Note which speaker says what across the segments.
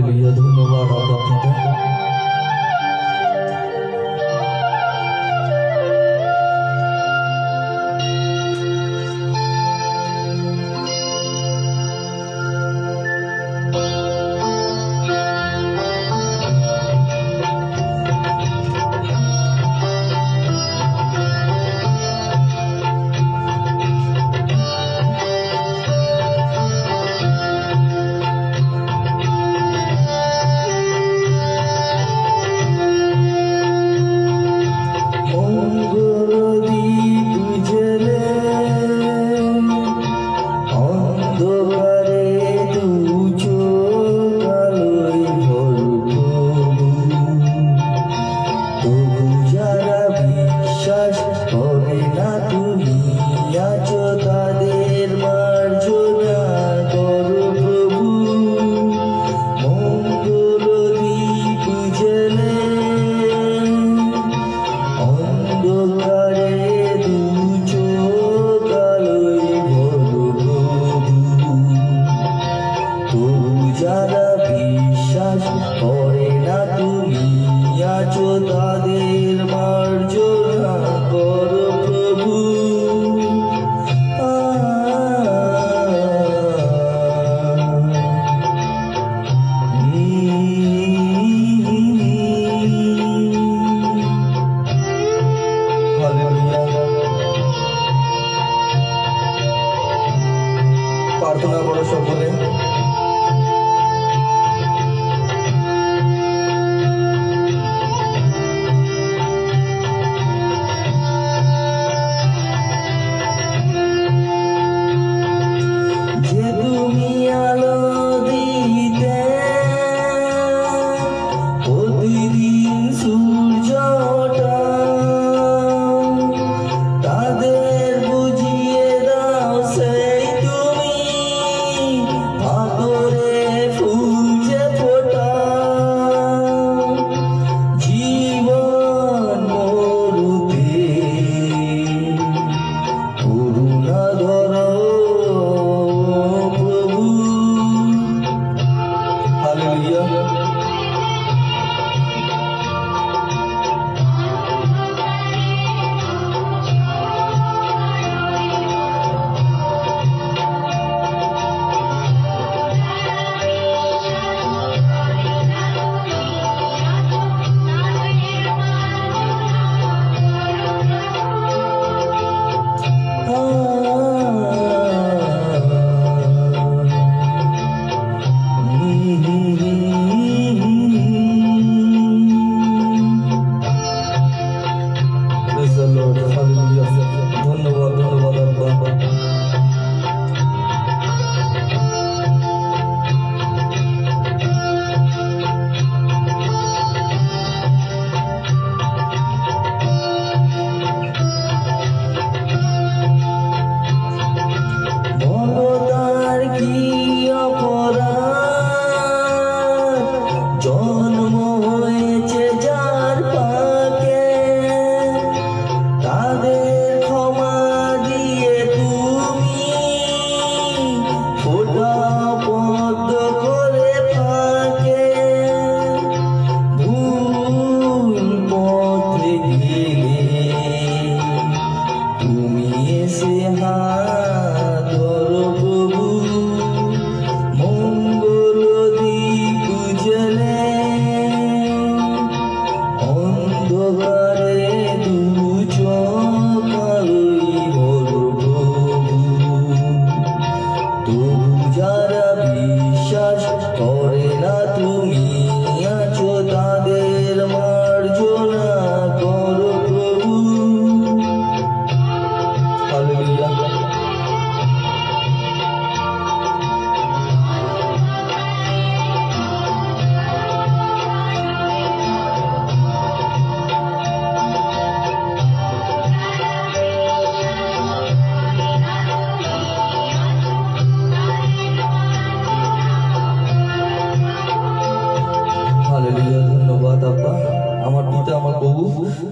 Speaker 1: Hallelujah धन्यवाद आबा पिता। प्रार्थना करो सकले।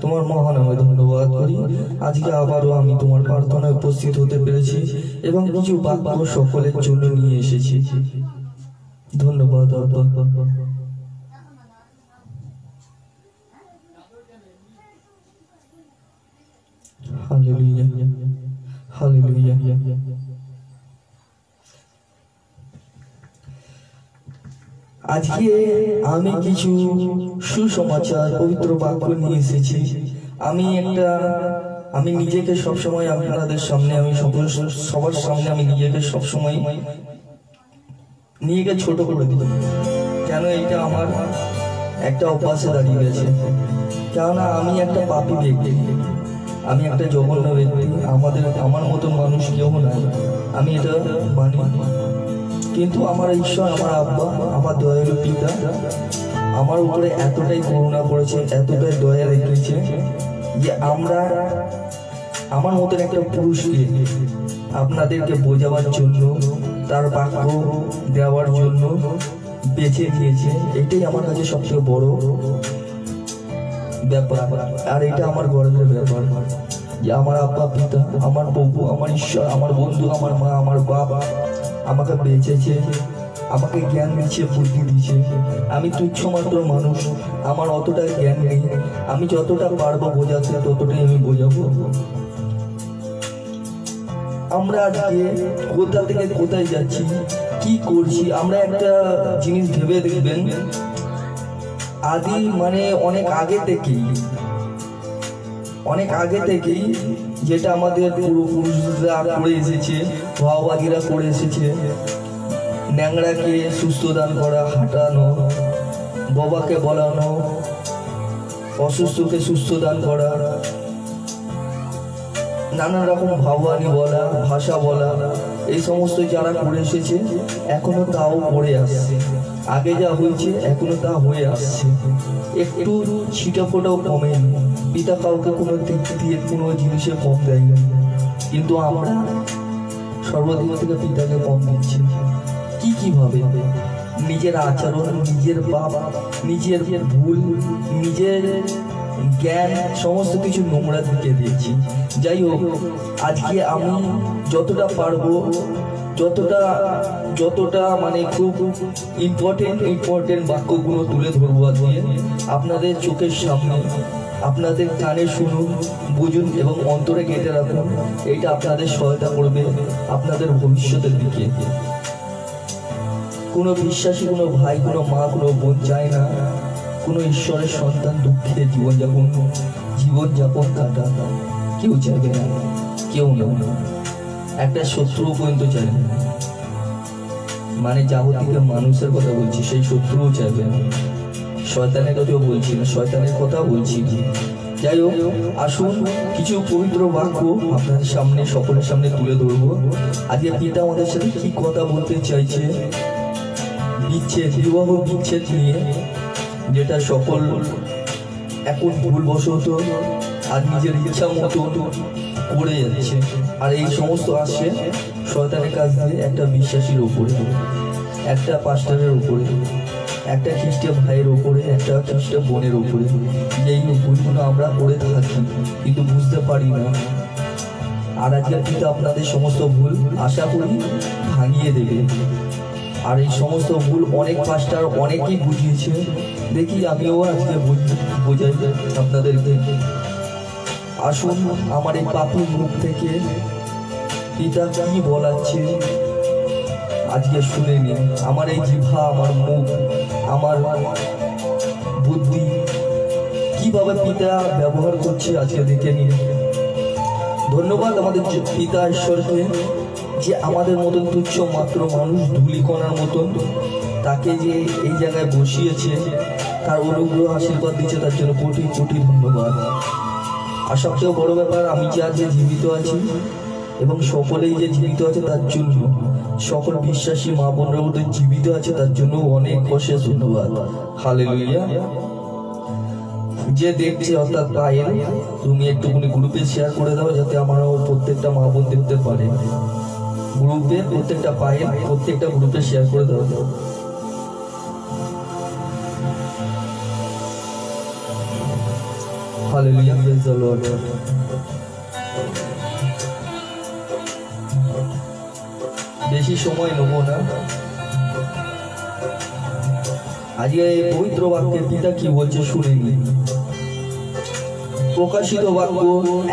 Speaker 1: তোমার মহানামে ধন্যবাদ করি। আজকে আবারও আমি তোমার প্রার্থনায় উপস্থিত হতে পেরেছি এবং কিছু বাক্য সকলের জন্য নিয়ে এসেছি। ধন্যবাদ আব্বা। Hallelujah, hallelujah. আজকে আমি কিছু সুসমাচার পবিত্র বাক্য নিয়ে এসেছি। আমি নিজেকে সবসময় আপনাদের সামনে, আমি সবার সামনে আমি নিজেকে সবসময় নিজেকে ছোট করে দিই। কেন? এটা আমার একটা অভ্যাসে দাঁড়িয়ে গেছে। কেননা আমি একটা পাপী ব্যক্তি, আমি একটা জঘন্য ব্যক্তি, আমার মতন মানুষ কেউ নাই, আমি এটা মানি। কিন্তু আমার ঈশ্বর, আমার আব্বা, আমার দয়ালু পিতা আমার উপরে এতটাই করুণা করেছে, এতটাই দয়া রেখেছে যে আমার মতন একটা পুরুষকে আপনাদেরকে বোঝাবার জন্য, তার বাক্য দেওয়ার জন্য বেছে দিয়েছে। এটাই আমার কাছে সবচেয়ে বড় ব্যাপার, আর এটা আমার গর্বের ব্যাপার যে আমার আব্বা, পিতা, আমার প্রভু, আমার ঈশ্বর, আমার বন্ধু, আমার মা, আমার বাবা আমাকে বেঁচেছে, আমাকে জ্ঞান দিচ্ছে, বুদ্ধি দিচ্ছে। আমি তুচ্ছ মাত্র মানুষ, আমার অতটা জ্ঞান নেই। আমি যতটা পারবো বোঝাতে ততটাই আমি বোঝাবো। আমরা আজকে কোথা থেকে কোথায় যাচ্ছি, কি করছি, আমরা একটা জিনিস ভেবে দেখবেন, আদি মানে অনেক আগে থেকেই যেটা আমাদের পূর্বপুরুষরা করে এসেছে, বাবাজিরা করে এসেছে, ন্যাংরাকে সুস্থ দান করা, হাঁটানো, বাবাকে বলানো, অসুস্থকে সুস্থ দান করা, নানা রকম ভাবানি বলা, ভাষা বলা, এই সমস্ত যারা করে এসেছে এখনো তাও করে আসছে। আগে যা হয়েছে এখনো তা হয়ে আসছে, একটু ছিটা ফোটাও কমেনি। পিতা কাউকে কোনো দিক দিয়ে কোনো জিনিসে কম দেয় না, কিন্তু আমরা সর্বদিক থেকে পিতাকে কম দিচ্ছি। কিভাবে? নিজের আচরণ, নিজের পাপ, নিজের ভুল, নিজের জ্ঞান, সমস্ত কিছু নোংরা দিকে দিয়েছি। যাই হোক, আজকে আমি যতটা পারবো, যতটা মানে খুব ইম্পর্টেন্ট বাক্যগুলো তুলে ধরবো আজকে আপনাদের চোখের সামনে, আপনাদের কানে শুনুন, বুঝুন এবং অন্তরে গেঁথে রাখুন। এটা আপনাদের সহায়তা করবে আপনাদের ভবিষ্যতের দিকে। কোনো বিশ্বাসী, কোনো ভাই, কোনো মা, কোনো বোন চায় না কোনো ঈশ্বরের সন্তান দুঃখে জীবনযাপন কাটা। কেউ চাইবে না, কেউ না, একটা শত্রু পর্যন্ত চায় না। মানে জাগতিক মানুষের কথা বলছি, সেই শত্রুও চাইবে না। শয়তানের কথাও বলছি না, শয়তানের কথা বলছি। যাই হোক, আসুন কিছু পবিত্র বাক্য আপনাদের সামনে, সকলের সামনে তুলে ধরবো। আজকে পিতা আমাদের সাথে কি কথা বলতে চাইছে বিবাহ বিচ্ছেদ নিয়ে, যেটা সকল এখন ভুলবশত আর নিজের ইচ্ছা মতো করে যাচ্ছে। আর এই সমস্ত আসছে শয়তানের কাছ দিয়ে একটা বিশ্বাসীর উপরে, একটা পাস্টারের উপরে, একটা খ্রিস্টান ভাইয়ের উপরে, একটা খ্রিস্টান বোনের উপরে। এই ভুলগুলো আমরা করে থাকি কিন্তু বুঝতে পারি না। আর আজকের পিতা আপনাদের সমস্ত ভুল আশা করি ভাঙিয়ে দেবে। আর এই সমস্ত ভুল অনেক পাস্টার অনেকেই বুঝিয়েছে, দেখি আমিও আজকে বোঝাই আপনাদেরকে। আসুন আমার এই পাপীর মুখ থেকে পিতা কি বলাচ্ছে আজকে শুনে নিন। আমার এই জিহ্বা, আমার মুখ, আমার বুদ্ধি কিভাবে পিতা ব্যবহার করছে আজকে দেখে নিন। ধন্যবাদ আমাদের পিতা ঈশ্বরকে যে আমাদের মতন তুচ্ছ মাত্র মানুষ, ধুলিকণার মতন, তাকে যে এই জায়গায় বসিয়েছে, তার অনুগ্রহ আশীর্বাদ দিচ্ছে, তার জন্য কোটি কোটি ধন্যবাদ। আর সবচেয়ে বড় ব্যাপার, আমি যে আজকে জীবিত আছি এবং সকলেই যে জীবিত আছে তার জন্য, সকল বিশ্বাসী মা বোনরা মধ্যে জীবিত আছে তার জন্য অনেক অশেষ ধন্যবাদ। হালেলুয়া। যে দেখছে অর্থাৎ পায়েল, তুমি একটুখানি গ্রুপে শেয়ার করে দাও যাতে আমারও প্রত্যেকটা মা বোন দেখতে পারে। গ্রুপে প্রত্যেকটা পায়েল, প্রত্যেকটা গ্রুপে শেয়ার করে দাও। Hallelujah, praise the lord. বেশি সময় নেব না। আজকে এই পবিত্র বাক্যের পিতা কি বলছে শুনে নিন। প্রকাশিত বাক্য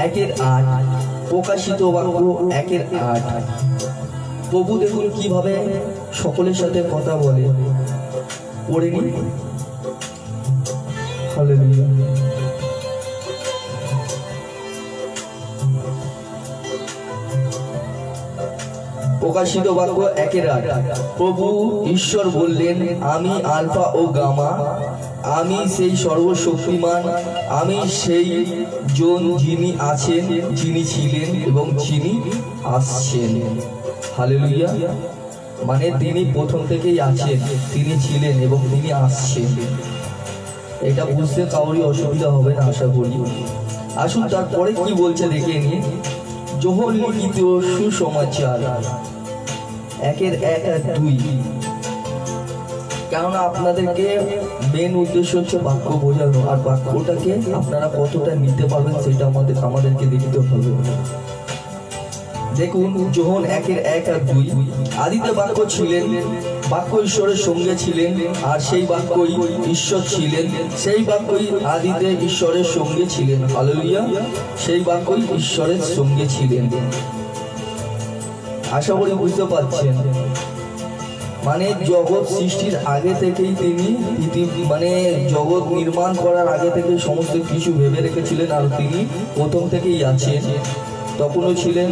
Speaker 1: 1:8। প্রকাশিত বাক্য 1:8। প্রভু দেখুন কিভাবে সকলের সাথে কথা বলে, পড়েনি। হালেলুয়া। প্রকাশিত বাক্য 1:8। প্রভু ঈশ্বর বললেন, আমি আলফা ও গামা, আমি সেই সর্বশক্তিমান, আমি সেই জন যিনি আছেন, যিনি ছিলেন এবং যিনি আসছেন। হালেলুয়া। মানে তিনি প্রথম থেকেই আছেন, তিনি ছিলেন এবং তিনি আসছেন। এটা বুঝতে কাউরই অসুবিধা হবে না আশা করি। আসুন তারপরে কি বলছে দেখে নিন। যোহন লিখিত সুসমাচার 1:1 আর 2। কেননা আপনাদেরকে মেন উদ্দেশ্য হচ্ছে বাক্য বোঝানো, আর বাক্যটাকে আপনারা কতটা নিতে পারবেন সেটা আমাদেরকে দেখতে হবে। দেখুন যোহন 1:1 আর 2। আদিতে বাক্য ছিলেন, বাক্য ঈশ্বরের সঙ্গে ছিলেন, আর সেই বাক্যই ঈশ্বর ছিলেন। সেই বাক্যই আদিতে ঈশ্বরের সঙ্গে ছিলেন। হালেলুয়া। সেই বাক্যই ঈশ্বরের সঙ্গে ছিলেন। আশা করি বুঝতে পারছেন। মানে জগৎ সৃষ্টির আগে থেকেই তিনি মানে জগৎ নির্মাণ করার আগে থেকে সমস্ত কিছু ভেবে রেখেছিলেন, আর তিনি প্রথম থেকেই আছেন, তখনও ছিলেন,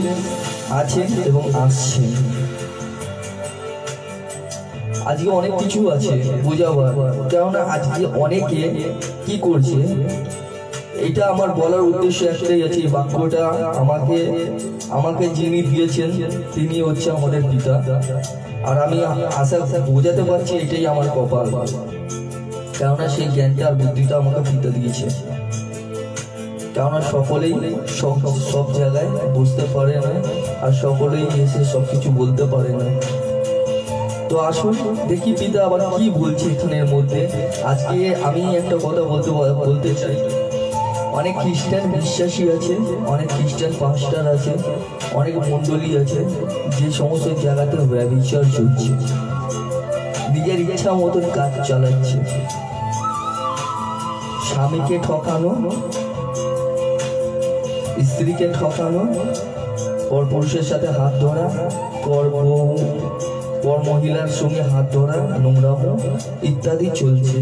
Speaker 1: আছেন এবং আসছেন। আজকে অনেক কিছু আছে বোঝাবার, কেননা আজকে অনেকে কি করছে, এটা আমার বলার উদ্দেশ্য একটাই আছে। এই বাক্যটা আমাকে যিনি দিয়েছেন তিনি হচ্ছে আমাদের পিতা, আর আমি আশা বোঝাতে পারছি এটাই আমার কপাল, কেননা সেই জ্ঞানটা আর বুদ্ধিটা আমাকে পিতা দিয়েছে। কেননা সকলেই সব জায়গায় বুঝতে পারে না, আর সকলেই এসে সবকিছু বলতে পারে না। তো আসুন দেখি পিতা আবার কি বলছে এখানের মধ্যে। আজকে আমি একটা কথা বলতে চাই। অনেক খ্রিস্টান বিশ্বাসী আছে, অনেক খ্রিস্টান পাস্টার আছে, অনেক মণ্ডলী আছে, যে সমস্ত জায়গাতে ব্যভিচার চলছে, নিজের ইচ্ছা মতন কাজ চালাচ্ছে। স্বামীকে ঠকানো, স্ত্রীকে ঠকানো, পর পুরুষের সাথে হাত ধরা, পর মহিলার সঙ্গে হাত ধরা, নোংরামো ইত্যাদি চলছে।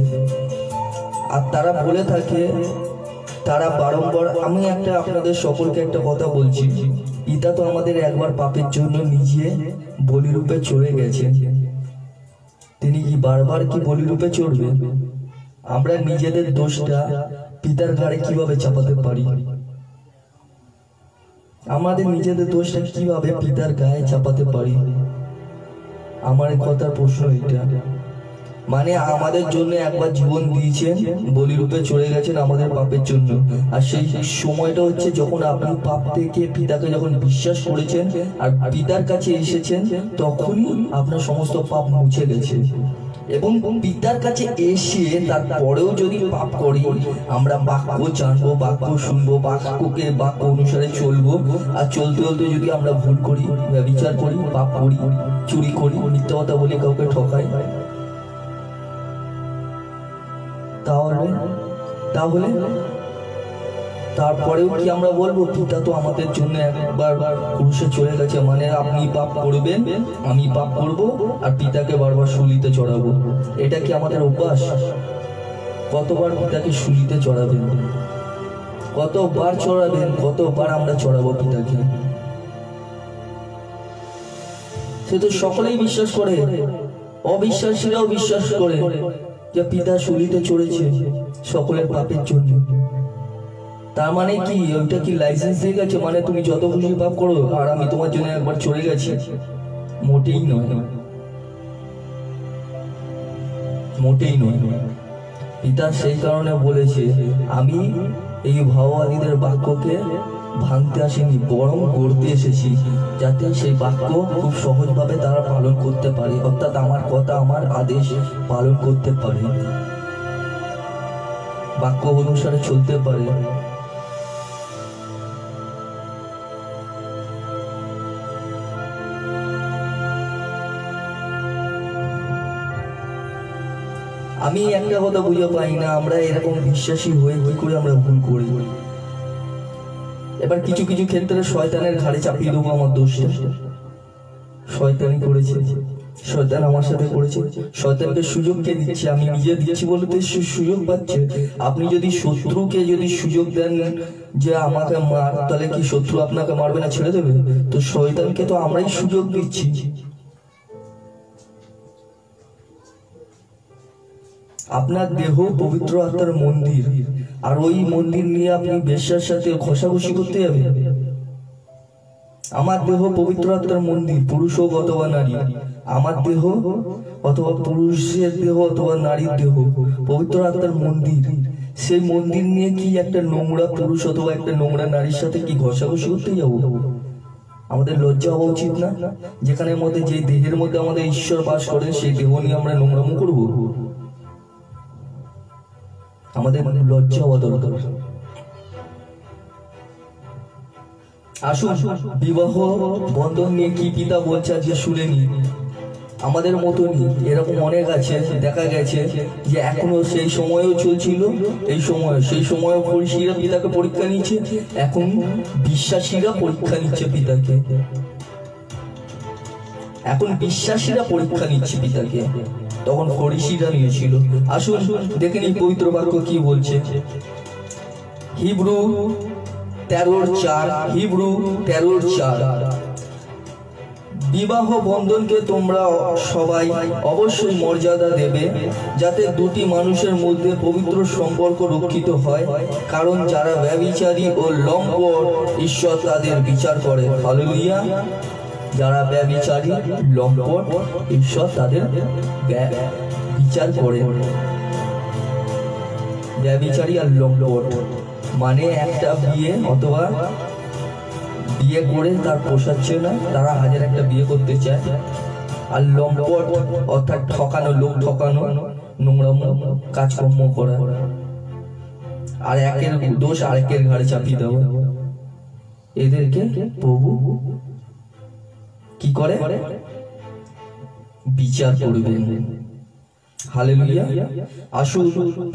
Speaker 1: আর তারা বলে থাকে, তারা বারংবার, আমি আপনাদের সকলকে একটা কথা বলছি, পিতা তো আমাদের একবার পাপের জন্য নিজে বলিরূপে চড়ে গেছেন, তিনি কি বারবার কি বলিরূপে চড়বে? আমরা নিজেদের দোষটা পিতার ঘাড়ে কিভাবে চাপাতে পারি? আমাদের নিজেদের দোষটা কিভাবে পিতার গায়ে চাপাতে পারি? আমার কথার প্রশ্ন এটা। মানে আমাদের জন্য একবার জীবন দিয়েছেন, বলিরূপে চলে গেছেন আমাদের পাপের জন্য, আর সেই সময়টা হচ্ছে যখন আপনি পাপ থেকে পিতাকে যখন বিশ্বাস করেছেন আর পিতার কাছে এসেছেন, তখনই আপনার সমস্ত পাপ মুছে গেছে। এবং পিতার কাছে এসে তারপরেও যদি পাপ করি, আমরা বাক্য জানবো, বাক্য শুনবো, বাক্য অনুসারে চলবো, আর চলতে চলতে যদি আমরা ভুল করি, ব্যভিচার করি, পাপ করি, চুরি করি, মিথ্যা কথা বলে কাউকে ঠকাই, তাহলে তারপরেও কি আমরা বলবো পিতা তো আমাদের জন্য একবার ক্রুশে চলে গেছে, মানে আপনি পাপ করবেন, আমি পাপ করব, আর পিতাকে বারবার শুলিতে চড়াবো? এটা কি আমাদের অভ্যাস? কতবার পিতাকে শুলিতে চড়াবেন? কতবার চড়াবেন? কতবার আমরা চড়াবো পিতাকে? সে তো সকলেই বিশ্বাস করে, অবিশ্বাসীরাও বিশ্বাস করে যে পিতা শুলিতে চড়েছে সকলের পাপের জন্য। তার মানে কি ওইটা কি লাইসেন্স দিয়ে গেছে, মানে তুমি যত খুশি পাপ করো আর আমি তোমার জন্য একবার চলে গেছি? মোটেই নয়, মোটেই নয়। পিতা সেই কারণে বলেছে, আমি এই ভাওবাদীদের বাক্যকে ভাঙতে আসেনি, বরং গড়তে এসেছি, যাতে সেই বাক্য খুব সহজভাবে তারা পালন করতে পারে, অর্থাৎ আমার কথা, আমার আদেশ পালন করতে পারে, বাক্য অনুসারে চলতে পারে। আমি একটা কথা বুঝে পাই না, আমরা এরকম বিশ্বাসী হয়ে কি করে আমরা ভুল করি? এবার কিছু কিছু ক্ষেত্রে শয়তানের ঘাড়ে চাপিয়ে দেবো আমার দোষটা। শয়তানি করেছে, শয়তান আমার সাথে করেছে। শয়তানকে সুযোগ কে দিচ্ছে? আমি নিজে দিচ্ছি বলে তো সুযোগ পাচ্ছে। আপনি যদি শত্রুকে যদি সুযোগ দেন যে আমাকে মার, তাহলে কি শত্রু আপনাকে মারবে না, ছেড়ে দেবে? তো শয়তানকে তো আমরাই সুযোগ দিচ্ছি। আপনার দেহ পবিত্র আত্মার মন্দির, আর ওই মন্দির নিয়ে আপনি বেশ্যার সাথে ঘষাঘষি করতে যাবেন? আমার দেহ পবিত্র আত্মার মন্দির, পুরুষ হোক অথবা নারী। আমার দেহ অথবা পুরুষের দেহ অথবা নারীর দেহ পবিত্র আত্মার মন্দির। সেই মন্দির নিয়ে কি একটা নোংরা পুরুষ অথবা একটা নোংরা নারীর সাথে কি ঘষাঘষি করতে যাব? আমাদের লজ্জা হওয়া উচিত না? যেখানে মধ্যে যে দেহের মধ্যে আমাদের ঈশ্বর বাস করেন, সেই দেহ নিয়ে আমরা নোংরামো করবো? আমাদের লজ্জা হওয়া দরকার। আসুন বিবাহ বন্ধন নিয়ে কি পিতা বলছে আজকে শুনে নি। আমাদের মতনই এরকম অনেক আছে, দেখা গেছে যে এখনো সেই সময়ও চলছিল, এই সময় সেই সময় ফরিসিরা পিতাকে পরীক্ষা নিচ্ছে, এখন বিশ্বাসীরা পরীক্ষা নিচ্ছে পিতাকে। এখন বিশ্বাসীরা পরীক্ষা নিচ্ছে পিতাকে, তখন ফরিসিরা নিয়েছিল। আসুন দেখে নিই পবিত্র বাক্য কি বলছে। Hebrew 13:4, Hebrew 13:4। বিবাহ বন্ধনকে তোমরা সবাই অবশ্যই মর্যাদা দেবে, যাতে দুটি মানুষের মধ্যে পবিত্র সম্পর্ক রক্ষিত হয়, কারণ যারা ব্যভিচারী ও লম্পট ঈশ্বর তাদের বিচার করে। হালেলুয়া। যারা ব্যভিচারী লম্পট ঈশ্বর তাদের বিচার করে। ব্যভিচারী আর লম্পট মানে একটা বিয়ে অথবা বিয়ে করে তার পোষাচ্ছে না, তারা হাজার একটা বিয়ে করতে চায়। আর লম্পট অর্থাৎ ঠকানো, লোক ঠকানো, নোংরাম কাজকর্ম করা, আর একের দোষ আরেকের ঘাড়ে চাপিয়ে দেওয়া। এদেরকে প্রভু কি করে? বিচার করবেন। হালেলুয়া। আসুন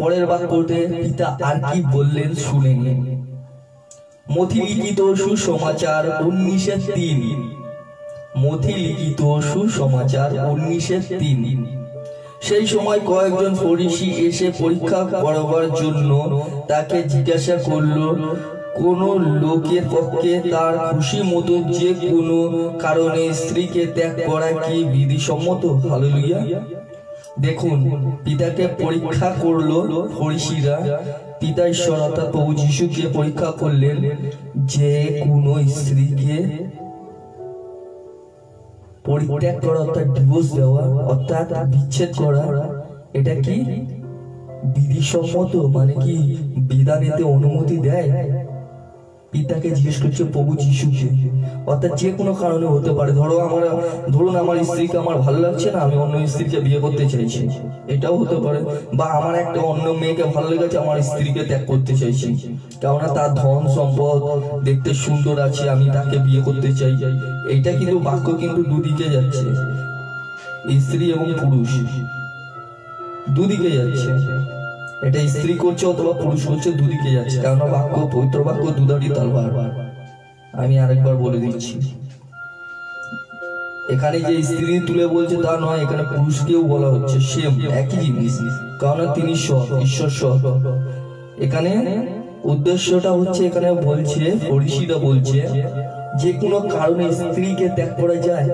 Speaker 1: পরের বাক্যতে পিতা আর কি বললেন শুনে নিন। মথি লিখিত সুসমাচার 19:3। মথি লিখিত সুসমাচার 19:3। সেই সময় কয়েকজন ফরিসি এসে পরীক্ষা করবার জন্য তাকে জিজ্ঞাসা করলো, কোন লোকের পক্ষে তার খুশি মতো যে কোনো কারণে স্ত্রীকে ত্যাগ করা কি বিধিসম্মত? হালেলুয়া। দেখুন পিতাকে পরীক্ষা করলো ফরিসিরা। পিতা ঈশ্বর অর্থাৎ প্রভু যিশুকে পরীক্ষা করলেন যে কোনো স্ত্রীকে পরিত্যাগ করা অর্থাৎ ডিভোর্স দেওয়া অর্থাৎ বিচ্ছেদ করা, এটা কি বিধিসম্মত? মানে কি বিধানেতে অনুমতি দেয়? পিতাকে জিজ্ঞেস করছে প্রভু যিশুকে। অর্থাৎ যে কোনো কারণে হতে পারে। ধরুন আমার স্ত্রীকে আমার ভালো লাগছে না, আমি অন্য স্ত্রীকে বিয়ে করতে চাইছি, এটাও হতে পারে। বা আমার একটা অন্য মেয়েকে ভালো লেগেছে, আমার স্ত্রীকে ত্যাগ করতে চাইছি, কেননা তার ধন সম্পদ দেখতে সুন্দর আছে, আমি তাকে বিয়ে করতে চাই। এইটা কিন্তু বাক্য কিন্তু দুদিকে যাচ্ছে, স্ত্রী এবং পুরুষ দুদিকে যাচ্ছে। এটা স্ত্রী করছে অথবা পুরুষ করছে, দুদিকে যাচ্ছে। কেননা বাক্য পবিত্র বাক্য দুধারি তলবার। আমি আরেকবার বলে দিচ্ছি, এখানে যে স্ত্রী তুলে বলছে তা নয়, এখানে পুরুষকেও বলা হচ্ছে, সেম একই জিনিস। কেননা তিনি ঈশ্বর সহ। এখানে উদ্দেশ্যটা হচ্ছে, এখানে বলছে ফরিসিরা বলছে যে কোনো কারণে স্ত্রীকে ত্যাগ করা যায়।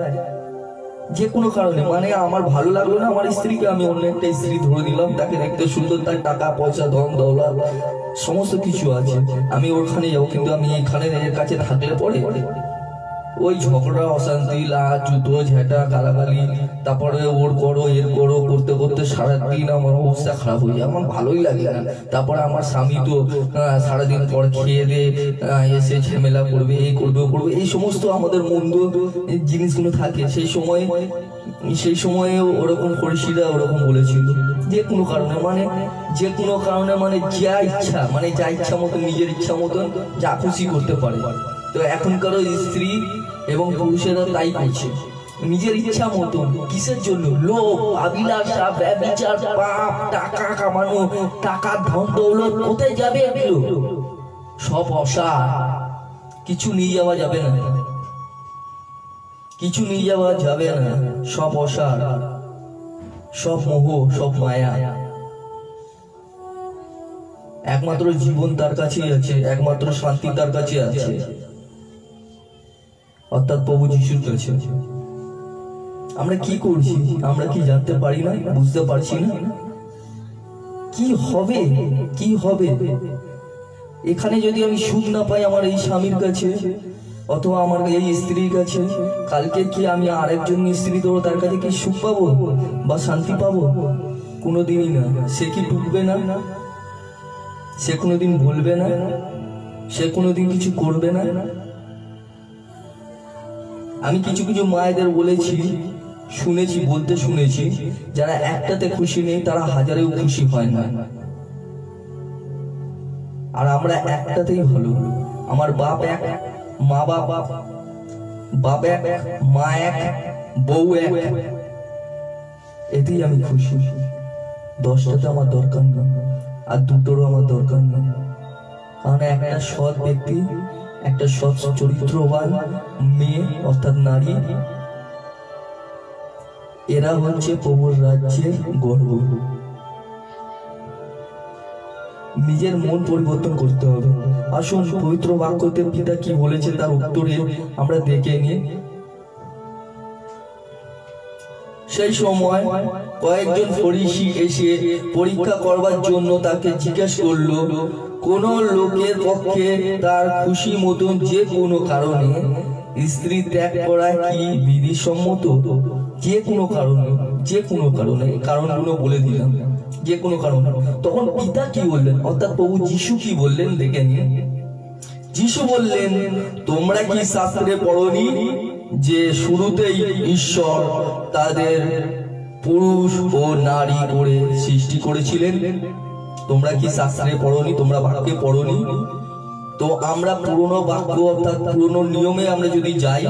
Speaker 1: যে কোনো কারণে, মানে আমার ভালো লাগলো না আমার স্ত্রীকে, আমি অন্য একটা স্ত্রী ধরে নিলাম, তাকে দেখতে সুন্দর, তার টাকা পয়সা ধন দৌলত সমস্ত কিছু আছে, আমি ওখানে যাবো। কিন্তু আমি এখানে এর কাছে থাকলে পরে ওই ঝগড়া অশান্তি জুতো ঝেঁটা গালাগালি, তারপরে ওর করো এর করো করতে করতে সারাদিন আমার অবস্থা খারাপ হয়ে যায়, আমার ভালোই লাগে না। তারপরে আমার স্বামী তো সারাদিন পর খেয়ে দিয়ে এসে ঝামেলা করবে, এই করবে ও করবে, এই সমস্ত আমাদের মন্দ জিনিসগুলো থাকে। সেই সময়ে ওরকম ফরিসিরা ওরকম বলেছিল, যে কোনো কারণে, মানে যে কোনো কারণে, মানে যা ইচ্ছা, মানে যা ইচ্ছা মতন, নিজের ইচ্ছা মতন যা খুশি করতে পারে। তো এখনকার স্ত্রী এবং পুরুষেরা তাই করছে, নিজের ইচ্ছা মতন। কিসের জন্য? লোভ, অভিলাষা, ব্যভিচার, পাপ, টাকা কামানো, টাকা ধন দৌলত কোথায় যাবে এগুলো? সব অসার। কিছু নিয়ে যাওয়া যাবে না, কিছু নিয়ে যাওয়া যাবে না। সব অসার, সব মোহ, সব মায়া। একমাত্র জীবন তার কাছেই আছে, একমাত্র শান্তি তার কাছে আছে, অর্থাৎ প্রভু যিশুর কাছে। আমরা কি করছি? আমরা কি জানতে পারি না? বুঝতে পারছি না কি হবে, কি হবে। এখানে যদি আমি সুখ না পাই আমার এই স্বামীর কাছে অথবা আমার এই স্ত্রীর কাছে, কালকে কি আমি আরেকজন স্ত্রী ধরো, তার কাছে কি সুখ পাবো বা শান্তি পাবো? কোনোদিনই না। সে কি টুকবে না? সে কোনোদিন বলবে না? সে কোনোদিন কিছু করবে না? আমি কিছু কিছু মায়েদের বলেছি, শুনেছি, বলতে শুনেছি, যারা একটাতে খুশি নেই তারা হাজারেও খুশি হয় না। আর আমরা একটাতেই ভালো। আমার বাপ এক, মা বাপ, বাপ এক, মা এক, বউ এক, এতেই আমি খুশি। 10টাতে আমার দরকার না, আর 2টোরও আমার দরকার না। কারণ একটা সৎ ব্যক্তি, একটা সৎ চরিত্রবান মেয়ে অর্থাৎ নারী, এরা হচ্ছে প্রভুর রাজ্যের গর্ব। নিজের মন পরিবর্তন করতে হবে। আসুন পবিত্র বাক্যতে পিতা কি বলেছে তার উত্তরে আমরা দেখে নিই। সেই সময় কয়েকজন ফরিসি এসে পরীক্ষা করবার জন্য তাকে জিজ্ঞেস করলো, কোন লোকের পক্ষে তার খুশি মতন যে কোনো কারণে স্ত্রী ত্যাগ করা কি বিধিসম্মত? যে কোনো কারণে, যে কোনো কারণে, কারণগুলো বলে দিলাম, যে কোনো কারণে। তখন পিতা কি বললেন, অর্থাৎ প্রভু যিশু কি বললেন দেখে নিন। যিশু বললেন, তোমরা কি শাস্ত্রে পড়নি যে শুরুতেই ঈশ্বর তাদের পুরুষ ও নারী করে সৃষ্টি করেছিলেন? তোমরা কি শাস্ত্রে পড়নি? তোমরা বাক্যে পড়নি? তো আমরা পুরনো বাক্য অর্থাৎ পুরনো নিয়মে আমরা যদি যাই,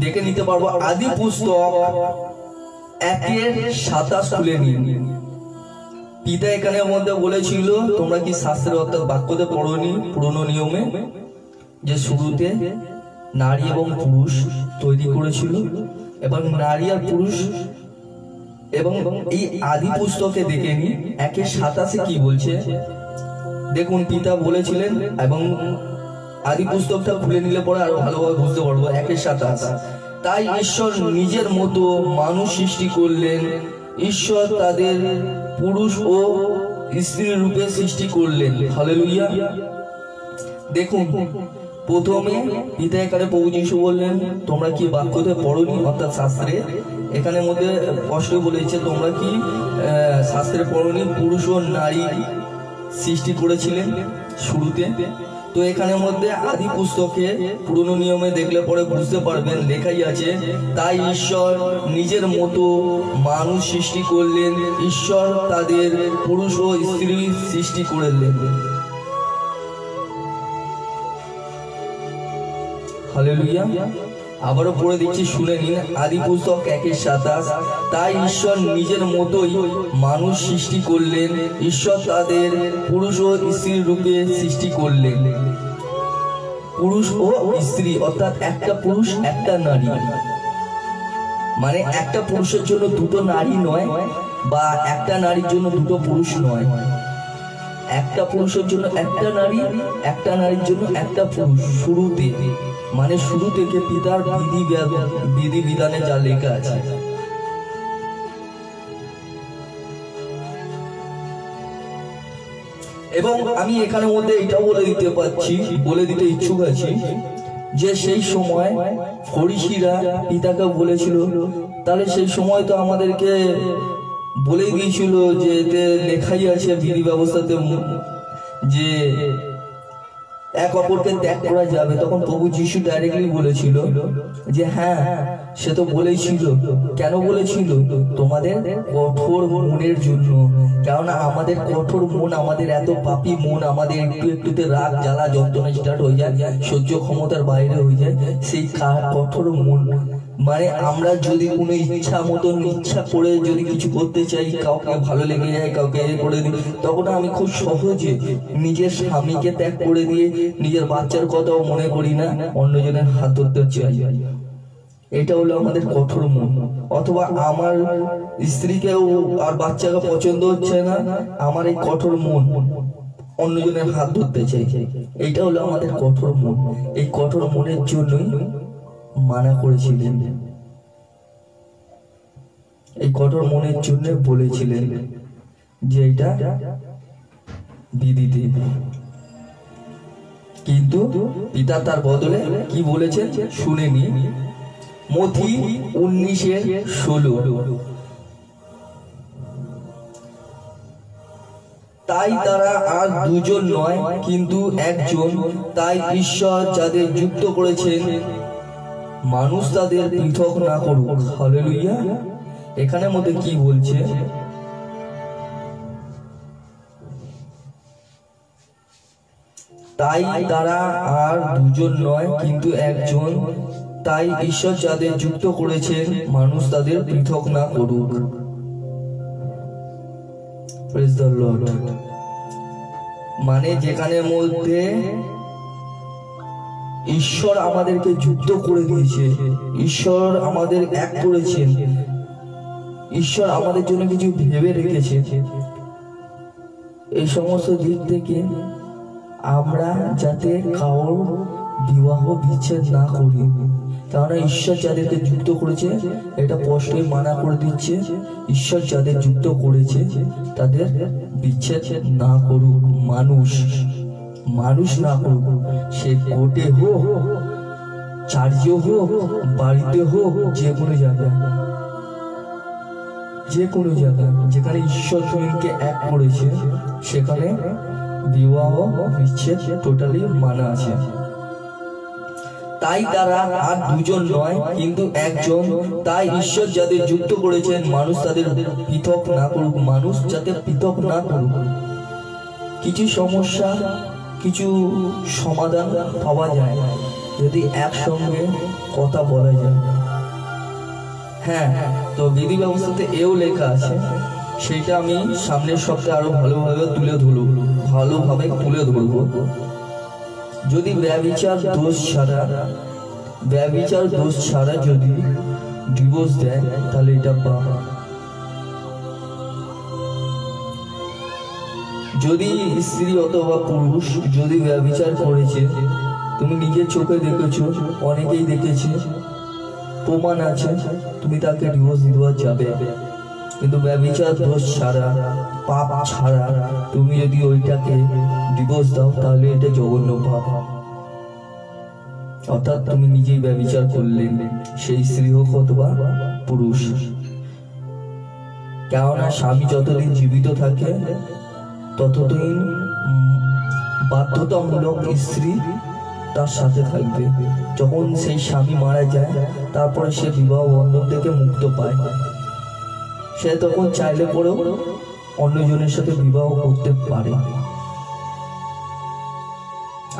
Speaker 1: দেখে নিতে পারবো। আদি পুস্তক 1:27 খুলে নিন। পিতা এখানে মধ্যে বলেছিল, তোমরা কি শাস্ত্রে অর্থাৎ বাক্যতে পড়নি পুরনো নিয়মে যে শুরুতে নারী এবং পুরুষ তৈরি করেছিল, এবং নারী আর পুরুষ। এবং এই আদি পুস্তকে দেখে নি 1:27 কি বলছে দেখুন। পিতা বলেছিলেন, এবং আদি পুস্তকটা খুলে নিলে পরে আরো ভালোভাবে বুঝতে পারবো। 1:27, তাই ঈশ্বর নিজের মতো মানুষ সৃষ্টি করলেন, ঈশ্বর তাদের পুরুষ ও স্ত্রী রূপে সৃষ্টি করলেন। হালেলুয়া। দেখুন, প্রথমে পিতা এখানে প্রভু যিশু বললেন, তোমরা কি বাক্যতে পড়নি অর্থাৎ শাস্ত্রে? এখানে মধ্যে স্পষ্ট বলেছে, তোমরা কি শাস্ত্রে পড়নি পুরুষ ও নারী সৃষ্টি করেছিলেন শুরুতে? তো এখানের মধ্যে আদি পুস্তকে পুরনো নিয়মে দেখলে পরে বুঝতে পারবেন, লেখাই আছে, তাই ঈশ্বর নিজের মতো মানুষ সৃষ্টি করলেন, ঈশ্বর তাদের পুরুষ ও স্ত্রী সৃষ্টি করলেন। হালেলুয়া। আবারও পড়ে দিচ্ছি, শুনে নিন। আদি পুস্তক 1:27, তাই ঈশ্বর নিজের মতোই মানুষ সৃষ্টি করলেন, ঈশ্বর তাদের পুরুষ ও স্ত্রী রূপে সৃষ্টি করলেন। পুরুষ ও স্ত্রী অর্থাৎ একটা পুরুষ একটা নারী, মানে একটা পুরুষের জন্য 2টো নারী নয়, বা একটা নারীর জন্য 2টো পুরুষ নয়। একটা পুরুষের জন্য একটা নারী, একটা নারীর জন্য একটা পুরুষ। শুরুতে, মানে শুরু থেকে পিতার বিধি বিধানে যা লেখা আছে। এবং আমি এখানে মধ্যে এটাও বলে দিতে ইচ্ছুক আছি যে সেই সময় ফরিসিরা পিতাকে বলেছিল, তাহলে সেই সময় তো আমাদেরকে বলেই দিয়েছিল যে এতে লেখাই আছে বিধি ব্যবস্থাতে যে এক অপরকে ত্যাগ করা যাবে। তখন প্রভু যিশু ডাইরেক্টলি বলেছিল যে হ্যাঁ, সে তো বলেছিল। কেন বলেছিল? তোমাদের কঠোর মনের জন্য। কেননা আমাদের কঠোর মন, আমাদের এত পাপী মন, আমাদের একটু একটুতে রাগ জ্বালা যন্ত্রণা স্টার্ট হয়ে যায়, সহ্য ক্ষমতার বাইরে হয়ে যায়। সেই কঠোর মন মানে আমরা যদি কোনো ইচ্ছা মতন ইচ্ছা করে যদি কিছু করতে চাই, কাউকে ভালো লেগে যায়, কাউকে করে দিই, তখন আমি খুব সহজে নিজের স্বামীকে ত্যাগ করে দিয়ে নিজের বাচ্চার কথাও মনে করি না, অন্যজনের হাত ধরতে চাই। এটা হলো আমাদের কঠোর মন। অথবা আমার স্ত্রীকেও আর বাচ্চাকে পছন্দ হচ্ছে না, আমার এই কঠোর মন অন্যজনের হাত ধরতে চাই। এইটা হলো আমাদের কঠোর মন। এই কঠোর মনের জন্যই মানা করেছিলেন, এই কঠোর মনের জন্য বলেছিলেন যে এটা বিধিতে। কিন্তু পিতা তার বদলে কি বলেছেন শুনেনি। মথি 19:16। তাই তারা আর দুজন নয় কিন্তু একজন, তাই ঈশ্বর যাদের যুক্ত করেছেন মানুষ তাদের পৃথক না করুক। হালেলুয়া। এখানে মধ্যে কি বলছে, তাই তারা আর দুজন নয় কিন্তু একজন, তাই ঈশ্বর যাদের যুক্ত করেছেন মানুষ তাদের পৃথক না করুক। Praise the Lord। মানে যেখানে মধ্যে ঈশ্বর আমাদেরকে যুক্ত করে দিয়েছে, ঈশ্বর আমাদের এক করেছেন, ঈশ্বর আমাদের জন্য কিছু ভেবে রেখেছে, এই সমস্ত দিক থেকে আমরা যাতে কারোর বিবাহ বিচ্ছেদ না করি। কারণ ঈশ্বর যাদেরকে যুক্ত করেছে, এটা স্পষ্টই মানা করে দিচ্ছে, ঈশ্বর যাদের যুক্ত করেছে তাদের বিচ্ছেদ না করুক। মানুষ না করুক, সে কোর্টে হোক, চার্চে হোক, বাড়িতে হোক, যে কোনো জায়গায়, যে কোনো জায়গায় যেখানে ঈশ্বর তুমিকে এক করেছে সেখানে বিবাহ বিচ্ছেদ টোটালি মানা আছে। তাই তারা আর দুজন নয় কিন্তু একজন, তাই ঈশ্বর যাদের যুক্ত করেছেন মানুষ তাদের পৃথক না করুক। মানুষ যাতে পৃথক না করুক। কিছু সমস্যা, কিছু সমাধান পাওয়া যায় যদি একসঙ্গে কথা বলা যায়। হ্যাঁ, তো বিধি ব্যবস্থাতে এও লেখা আছে, সেটা আমি সামনের সপ্তাহে আরো ভালোভাবে তুলে ধরবো। যদি ব্যভিচার দোষ ছাড়া যদি ডিভোর্স দেয় তাহলে এটা পাপ। যদি স্ত্রী অথবা পুরুষ যদি ব্যভিচার করেছে, তুমি নিজের চোখে দেখেছো, অনেকেই দেখেছে, প্রমাণ আছে, তুমি তাকে ডিভোর্স দেওয়া যাবে। কিন্তু ব্যভিচার দোষ ছাড়া, পাপ ছাড়া তুমি যদি ওইটাকে ডিভোর্স দাও তাহলে এটা জঘন্য পাপ। অর্থাৎ তুমি নিজেই ব্যভিচার করলে, সেই স্ত্রী হোক অথবা পুরুষ। কেননা স্বামী যতদিন জীবিত থাকে ততদিন বাধ্যতামূলক স্ত্রী তার সাথে থাকবে। যখন সেই স্বামী মারা যায় তারপরে সে বিবাহ বন্ধন থেকে মুক্ত পায়, সে তখন চাইলে পরেও অন্যজনের সাথে বিবাহ করতে পারে,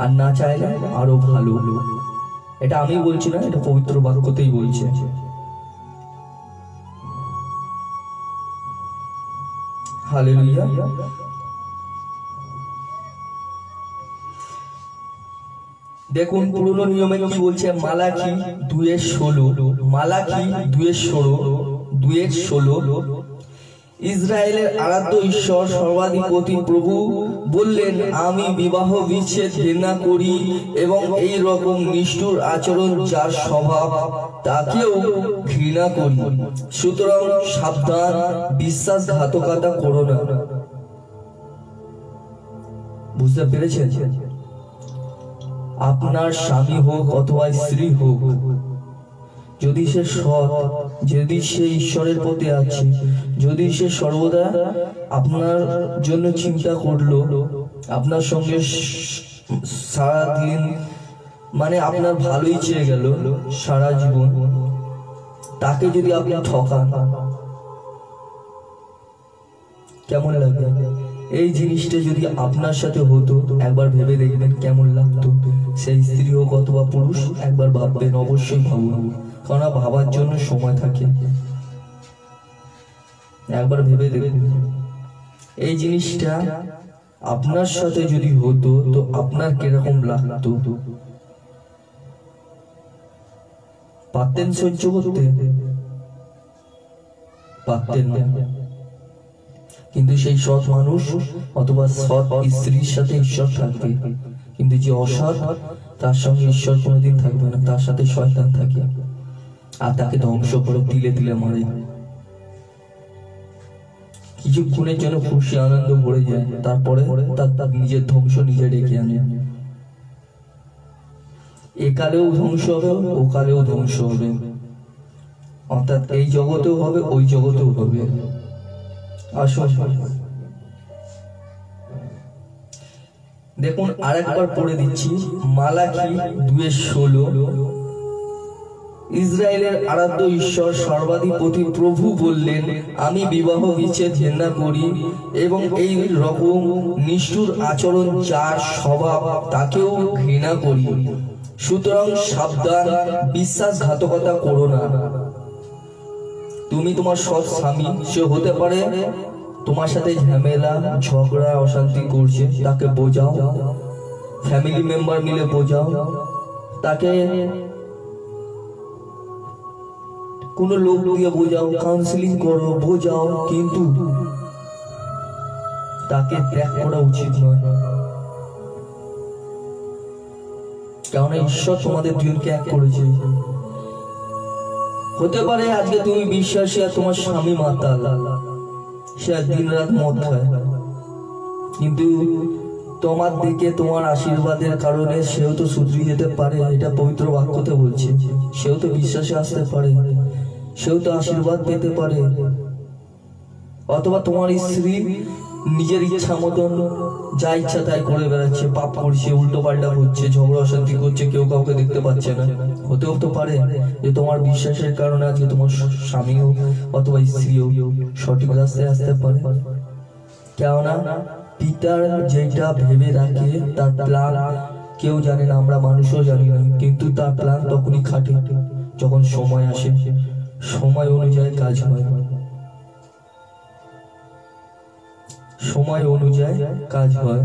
Speaker 1: আর না চাইলে আরো ভালো। এটা আমি বলছি না, এটা পবিত্র বাক্যতেই বলছে। হালেলুয়া। দেখুন পুরনো নিয়মে কি বলছে, মালাকি 2:16 ইসরায়েলের আরাধ্য ঈশ্বর সর্বাধিপতি প্রভু বললেন, আমি বিবাহ বিচ্ছেদ ঘৃণা করি এবং এই রকম নিষ্ঠুর আচরণ যার স্বভাব তাকেও ঘৃণা করি। সুতরাং সাবধান, বিশ্বাসঘাতকতা করো না। বুঝতে পেরেছেন? আপনার স্বামী হোক অথবা স্ত্রী হোক, যদি সে সৎ, যদি সে ঈশ্বরের পথে আছে, যদি সে সর্বদা আপনার জন্য চিন্তা করলো, আপনার সঙ্গে সারাদিন মানে আপনার ভালোই চেয়ে গেল সারা জীবন, তাকে যদি আপনি ঠকান কেমন লাগবে? এই জিনিসটা যদি আপনার সাথে হতো একবার ভেবে দেখবেন কেমন লাগতো। সেই স্ত্রী হোক অথবা পুরুষ, একবার ভাববেন, অবশ্যই ভাবুন। কারণ ভাবার জন্য সময় থাকে। একবার ভেবে দেখুন, এই জিনিসটা আপনার সাথে যদি হতো তো আপনার কিরকম লাগতো? পারতেন সহ্য করতে? পারতেন না। কিন্তু সেই সৎ মানুষ অথবা সৎ স্ত্রীর সাথে ঈশ্বর থাকবে, কিন্তু যে অসৎ তার সঙ্গে ঈশ্বর কোনোদিন থাকবে না, তার সাথে শয়তান থাকে আর তাকে ধ্বংস করে তিলে তিলে মারে। কিছুক্ষণের জন্য খুশি আনন্দ ভরে যায়, তারপরে তার নিজের ধ্বংস নিজে ডেকে আনে। একালেও ধ্বংস হবে, ওকালেও ধ্বংস হবে, অর্থাৎ এই জগতেও হবে, ওই জগতেও হবে। আসুন দেখুন, আরেকবার পড়ে দিচ্ছি, মালাকি 2:16। ইসরায়েলের আরাধ্য ঈশ্বর সর্বাধিপতি প্রভু বললেন, আমি বিবাহ বিচ্ছেদ ঘৃণা করি এবং এই রকম নিষ্ঠুর আচরণ যার স্বভাব তাকেও ঘৃণা করি। সুতরাং সাবধান, বিশ্বাসঘাতকতা করো না। তুমি তোমার সৎ স্বামী, সে হতে পারে তোমার সাথে ঝামেলা ঝগড়া অশান্তি করছে, তাকে বোঝাও, ফ্যামিলি মেম্বার মিলে বোঝাও, তাকে কোনো লোক দিয়ে বোঝাও, কাউন্সিলিং করো, বোঝাও, কিন্তু তাকে ত্যাগ করা উচিত নয়। কারণ ঈশ্বর তোমাদের দুজনকে এক করেছে। হতে পারে আজকে তুমি বিশ্বাসী আর তোমার স্বামী মাতাল, সে দিন রাত মদ খায়, কিন্তু তোমার দিকে তোমার আশীর্বাদের কারণে সেও তো শুধরে যেতে পারে। এটা পবিত্র বাক্যতে বলছে, সেও তো বিশ্বাসে আসতে পারে, সেও তো আশীর্বাদ পেতে পারে। অথবা তোমার স্ত্রী নিজের ইচ্ছা মতন যা ইচ্ছা তাই করে বেড়াচ্ছে, পাপ করছে, উল্টো পাল্টা করছে, ঝগড়া অশান্তি করছে, কেউ কাউকে দেখতে পাচ্ছে না। হতেও তো পারে যে তোমার বিশ্বাসের কারণে আজকে তোমার স্বামীও অথবা স্ত্রীও সঠিক রাস্তায় আসতে পারে। কেননা পিতার যেটা ভেবে রাখে তার প্ল্যান কেউ জানে না, আমরা মানুষও জানি না, কিন্তু তার প্ল্যান তখনই খাটে যখন সময় আসে, সময় অনুযায়ী কাজ হয়, সময় অনুযায়ী কাজ হয়।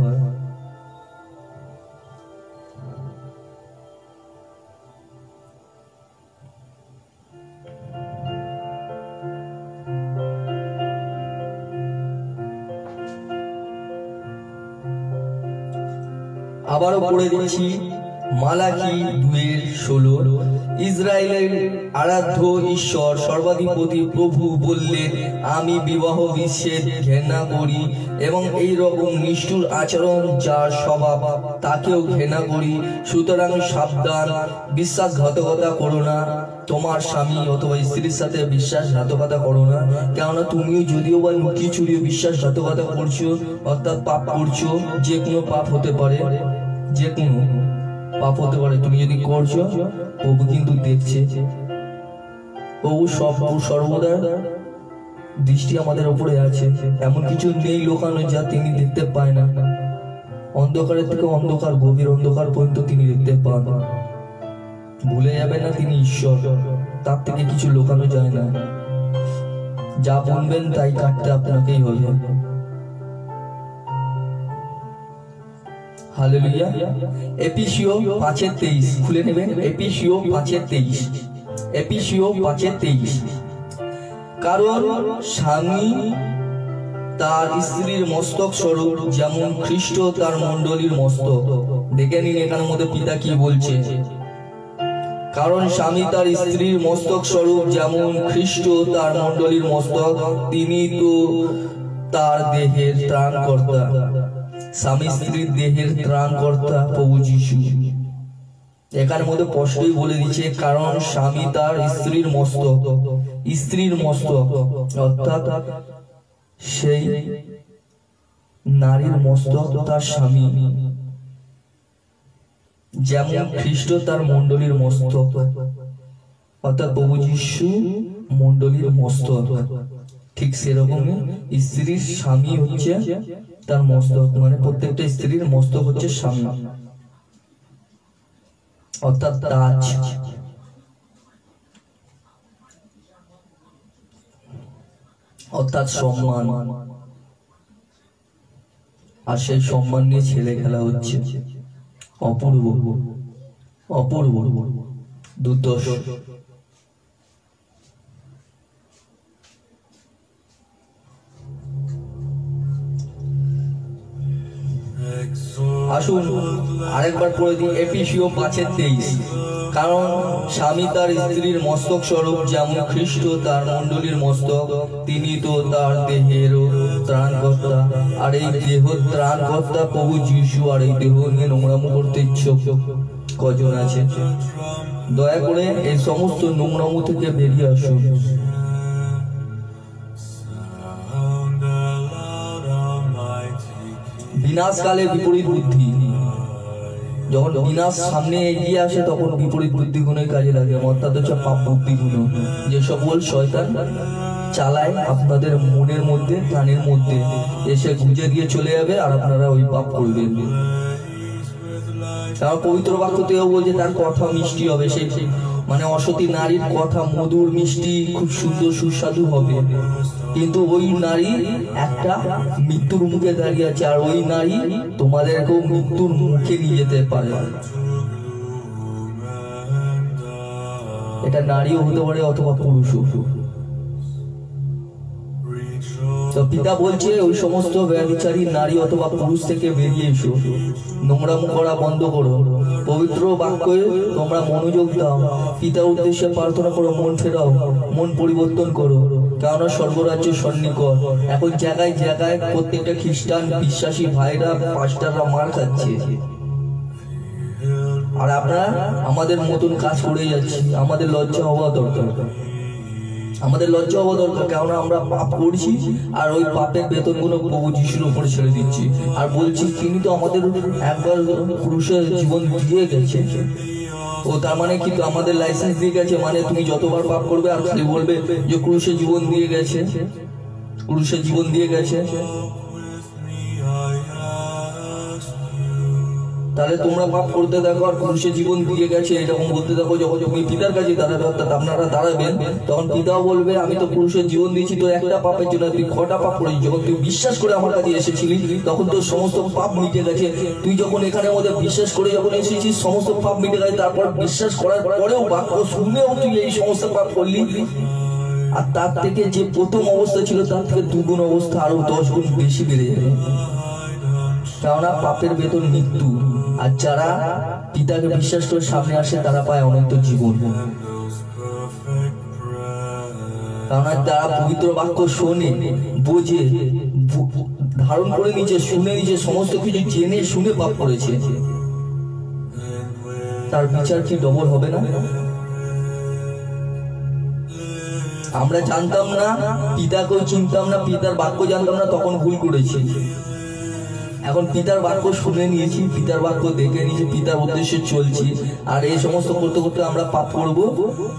Speaker 1: আবারও পড়ে দিচ্ছি, মালাকি 2:16। ইসরায়েলের আরাধ্য ঈশ্বর সর্বাধিপতি প্রভু বললেন, আমি বিবাহ বিচ্ছেদ ঘৃণা করি এবং এই রকম নিষ্ঠুর আচরণ যার স্বভাব তাকেও ঘৃণা করি। সুতরাং সাবধান, বিশ্বাসঘাতকতা করো না। তোমার স্বামী অথবা স্ত্রীর সাথে বিশ্বাসঘাতকতা করো না, কেননা তুমিও যদিও বা লুকিয়ে চুরিয়ে বিশ্বাসঘাতকতা করছো, অর্থাৎ পাপ করছো। যে কোনো পাপ হতে পারে, যে কোনো পাপ হতে পারে, তুমি যদি করছো প্রভু কিন্তু দেখছে। প্রভু সর্বদা দৃষ্টি আমাদের উপরে আছে, এমন কিছু নেই লোকানো যা তিনি দেখতে পায় না। অন্ধকারের থেকে অন্ধকার, গভীর অন্ধকার পর্যন্ত তিনি দেখতে পান। ভুলে যাবে না তিনি ঈশ্বর, তার থেকে কিছু লোকানো যায় না। যা বলবেন তাই কাটতে আপনাকেই হবে। হালেলুয়া। এপিসিও 5:23 খুলে নেবেন। এপিসিও 5:23, এপিসিও 5:23। কারণ স্বামী তার স্ত্রীর মস্তক স্বরূপ, যেমন খ্রিস্ট তার মণ্ডলীর মস্তক। দেখে নিন এখানের মধ্যে পিতা কি বলছে। কারণ স্বামী তার স্ত্রীর মস্তক স্বরূপ, যেমন খ্রিস্ট তার মণ্ডলীর মস্তক, তিনি তো তার দেহের ত্রাণকর্তা। স্বামী স্ত্রীর দেহের ত্রাণকর্তা প্রভু যীশু। এখানের মধ্যে স্পষ্টই বলে দিচ্ছে, কারণ স্বামী তার স্ত্রীর মস্তক, স্ত্রীর মস্তক অর্থাৎ সেই নারীর মস্তক তার স্বামী, যেমন খ্রিস্ট তার মণ্ডলীর মস্তক, অর্থাৎ প্রভু যীশু মণ্ডলীর মস্তক। ঠিক সেরকমই স্ত্রীর স্বামী হচ্ছে তার মস্তক, মানে প্রত্যেকটা স্ত্রীর মস্তক হচ্ছে স্বামী, অর্থাৎ তাজ। অর্থাৎ সম্মান, আর সেই সম্মান নিয়ে ছেলে খেলা হচ্ছে। অপূর্ব, অপূর্ব, দুর্দশ। আসুন আরেকবার পড়ে দিই এফেসীয় 5:23। কারণ স্বামী তার স্ত্রীর মস্তক স্বরূপ, যেমন খ্রিস্ট তার মণ্ডলীর মস্তক, তিনি তো তার দেহেরও ত্রাণকর্তা। আর এই দেহ ত্রাণকর্তা প্রভু যিশু। আর এই দেহ নিয়ে নোংরামো করতে ইচ্ছুক কজন আছে? দয়া করে এই সমস্ত নোংরামো থেকে বেরিয়ে আসুন। বিনাশকালে বিপরীত বুদ্ধি, যখন বিনাশ সামনে এগিয়ে আসে তখন বিপরীত বুদ্ধি গুণের কাজে লাগে। অর্থাৎ হচ্ছে পাপ বুদ্ধি গুণ, যে সকল শয়তান চালায় আপনাদের মনের মধ্যে, প্রাণের মধ্যে এসে গুঁজে দিয়ে চলে যাবে, আর আপনারা ওই পাপ করবেন। তার পবিত্র বাক্যতেও বলছে তার কথা মিষ্টি হবে। সেই মানে অসতী নারীর কথা মধুর মিষ্টি, খুব সুন্দর সুস্বাদু হবে, কিন্তু ওই নারী একটা মৃত্যুর মুখে দাঁড়িয়ে আছে, আর ওই নারী তোমাদেরকেও মৃত্যুর মুখে নিয়ে যেতে পারে। এটা নারীও হতে পারে অথবা পুরুষও। তো পিতা বলছে ওই সমস্ত ব্যভিচারী নারী অথবা পুরুষ থেকে বেরিয়ে এসো, নোংরামো করা বন্ধ করো, পবিত্র বাক্যে তোমরা মনোযোগ দাও, পিতার উদ্দেশ্যে প্রার্থনা করো, মন ফেরাও, মন পরিবর্তন করো, কেননা স্বর্গরাজ্য সন্নিকট। এখন জায়গায় জায়গায় প্রত্যেকটা খ্রিস্টান বিশ্বাসী ভাইরা পাস্টাররা মার খাচ্ছে, আর আমরা আমাদের মতন কাজ করে যাচ্ছি। আমাদের লজ্জা হওয়া দরকার, আমাদের লজ্জা হওয়া দরকার, কেননা আমরা পাপ করছি আর ওই পাপের বেতনগুলো প্রভু যিশুর উপরে ছেড়ে দিচ্ছি, আর বলছি তিনি তো আমাদের একবার পুরুষের জীবন দিয়ে গেছে। ও তার মানে কি আমাদের লাইসেন্স দিয়ে গেছে, মানে তুমি যতবার পাপ করবে আর খালি বলবে যে ক্রুশে জীবন দিয়ে গেছে, ক্রুশে জীবন দিয়ে গেছে। তাহলে তোমরা পাপ করতে দেখো আর ক্রুশে জীবন দিয়ে গেছে এরকম বলতে দেখো। যখন তুমি পিতার কাছে দাঁড়াবে, অর্থাৎ আপনারা দাঁড়াবেন, তখন পিতাও বলবে আমি তো পুরুষের জীবন দিয়েছি, তো একটা পাপের জন্য তুই 6টা পাপ করেছিস। যখন তুই বিশ্বাস করে আমার কাছে এসেছিলি তখন তোর সমস্ত পাপ মিটে গেছে। তুই যখন এখানে আমাদের বিশ্বাস করে যখন এসেছিস সমস্ত পাপ মিটে গেছে, তারপর বিশ্বাস করার পরেও বাক্য শুনেও তুই এই সমস্ত পাপ করলি, আর তার থেকে যে প্রথম অবস্থা ছিল তার থেকে 2 গুণ অবস্থা আরো 10 গুণ বেশি বেড়ে যাবে। কেননা পাপের বেতন মৃত্যু, আর যারা পিতাকে বিশ্বাস করে সামনে আসে তারা পায় অনন্ত জীবন। কেননা যারা পবিত্র বাক্য শোনে, বোঝে, ধারণ করে নিচে, শুনে নিচে, সমস্ত কিছু জেনে শুনে পাপ করেছে, তার বিচার কি ডবল হবে না? আমরা জানতাম না, পিতাকেও চিনতাম না, পিতার বাক্য জানতাম না, তখন ভুল করেছি। এখন পিতার বাক্য শুনে নিয়েছি, পিতার বাক্য দেখে নিয়েছি, পিতার উদ্দেশ্যে চলছি, আর এই সমস্ত করতে করতে আমরা পাপ করবো,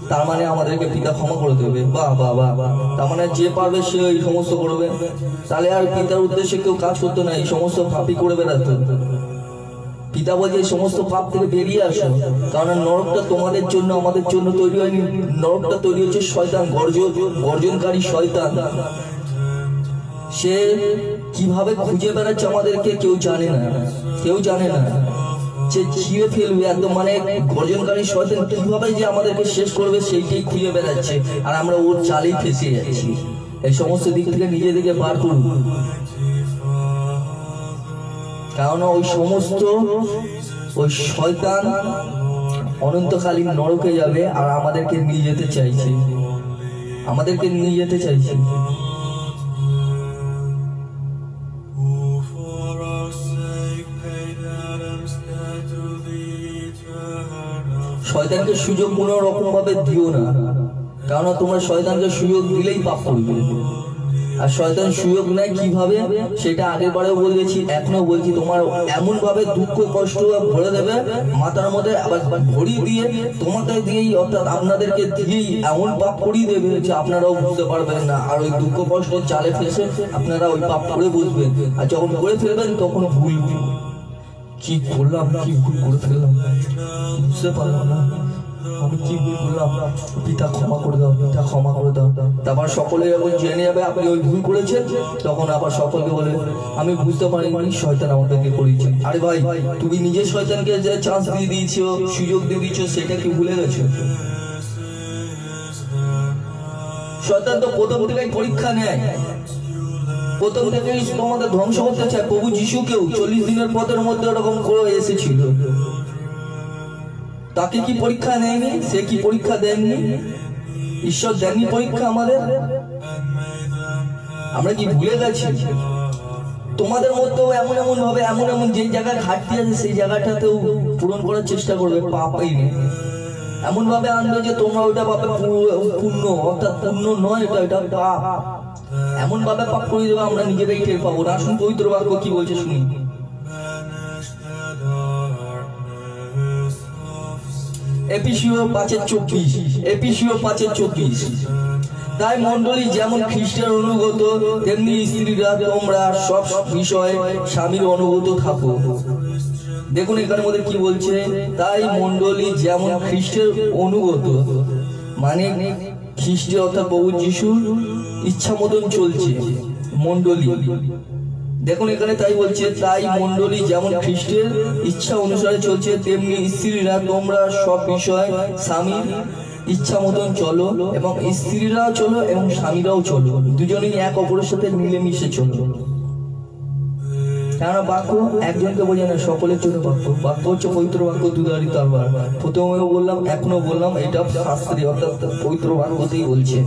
Speaker 1: তার মানে আমাদেরকে পিতা ক্ষমা করে দেবে। বাহ বাহ বাহ, তার মানে যে পারবে সে এই সমস্ত করবে। তাহলে আর পিতার উদ্দেশ্যে কেউ কাজ করতো না, এই সমস্ত পাপই করে বেড়াতো। পিতা বলছে এই সমস্ত পাপ থেকে বেরিয়ে আসো, কারণ নরকটা তোমাদের জন্য আমাদের জন্য তৈরি হয়নি। নরকটা তৈরি হচ্ছে শয়তান, গর্জনকারী শয়তান। সে কিভাবে খুঁজে বেড়াচ্ছে আমাদেরকে কেউ জানে না, কেউ জানে না। সে ছিঁড়ে ফেলবে একদম, মানে গর্জনকারী শয়তান কিভাবে যে আমাদেরকে শেষ করবে সেইটাই খুঁজে বেড়াচ্ছে, আর আমরা ওর চালেই ফেসে যাচ্ছি। এই সমস্ত দিক থেকে নিজেদেরকে বার করব, কারণ ওই সমস্ত ওই শয়তান অনন্তকালীন নরকে যাবে, আর আমাদেরকে নিয়ে যেতে চাইছে, আমাদেরকে নিয়ে যেতে চাইছে। শয়তানকে সুযোগ কোনো রকম ভাবে দিও না, কারণ তোমরা শয়তানকে সুযোগ দিলেই পাপ করবে। আর শয়তান সুযোগ নেয় কিভাবে সেটা আগের বারেও বলেছি, এখনো বলছি, তোমার এমন ভাবে দুঃখ কষ্ট ভরে দেবে মাথার মধ্যে, আবার ভরিয়ে দিয়ে তোমাকে দিয়েই, অর্থাৎ আপনাদেরকে দিয়েই এমন পাপ করিয়ে দেবে যে আপনারাও বুঝতে পারবেন না, আর ওই দুঃখ কষ্ট চালে ফেসে আপনারা ওই পাপ করে বসবেন। আর যখন করে ফেলবেন তখন ভুল, কি করলাম, কি ভুল করে ফেললাম বুঝতে পারলাম না, আমি কি ভুল করলাম, পিতা ক্ষমা করে দাও, পিতা ক্ষমা করে দাও। তারপর সকলে যখন জেনে যাবে আপনি ওই ভুল করেছেন, তখন আবার সকলকে বলে আমি বুঝতে পারিনি শয়তান আমাদেরকে করেছে। আরে ভাই, তুমি নিজে শয়তানকে যে চান্স দিয়ে দিয়েছো, সুযোগ দিয়ে দিয়েছো, সেটা কি ভুলে গেছো? শয়তান তো প্রথম থেকেই পরীক্ষা নেয়, প্রথম থেকেই তোমাদের ধ্বংস করতে চায়। প্রভু যিশুকেও 40 দিনের পথের মধ্যে ওরকম করে এসেছিল। তাকে কি পরীক্ষা নেয়নি? সে কি পরীক্ষা দেননি? ঈশ্বর দেননি পরীক্ষা আমাদের? আমরা কি ভুলে গেছি? তোমাদের মধ্যেও এমন এমন ভাবে, এমন এমন যে জায়গায় ঘাটতি আছে সেই জায়গাটাতেও পূরণ করার চেষ্টা করবে, পাপই নেই এমন ভাবে আনবে যে তোমরা ওইটা পাবে পূর্ণ, অর্থাৎ পূর্ণ নয়, এটা পাপ। এমন ভাবে পাপ করে দেবে আমরা নিজেরাই টের পাবো না। আসুন পবিত্র বাক্য কি বলছে শুনি। এফেসীয় 5:24, এফেসীয় 5:24। তাই মণ্ডলী যেমন খ্রিস্টের অনুগত, তেমনি স্ত্রীরা তোমরা সব বিষয়ে স্বামীর অনুগত থাকো। দেখুন এখানে মধ্যে কি বলছে, তাই মণ্ডলী যেমন খ্রিস্টের অনুগত, মানে খ্রিস্টের অর্থাৎ প্রভু যিশুর ইচ্ছা মতন চলছে মণ্ডলী। দেখুন এখানে তাই বলছে, তাই মণ্ডলী যেমন খ্রিস্টের ইচ্ছা অনুসারে চলছে, তেমনি স্ত্রীরা তোমরা সব বিষয় স্বামীর ইচ্ছা মতন চলো, এবং স্ত্রীরাও চলো এবং স্বামীরাও চলো, দুজনেই এক অপরের সাথে মিলেমিশে চলো। কেননা বাক্য একজনকে বোঝে না, সকলের জন্য বাক্য। বাক্য হচ্ছে পবিত্র বাক্য, দুধারী তরবারি। প্রথমেও বললাম, এখনো বললাম, এটা শাস্ত্রী অর্থাৎ পবিত্র বাক্যতেই বলছে।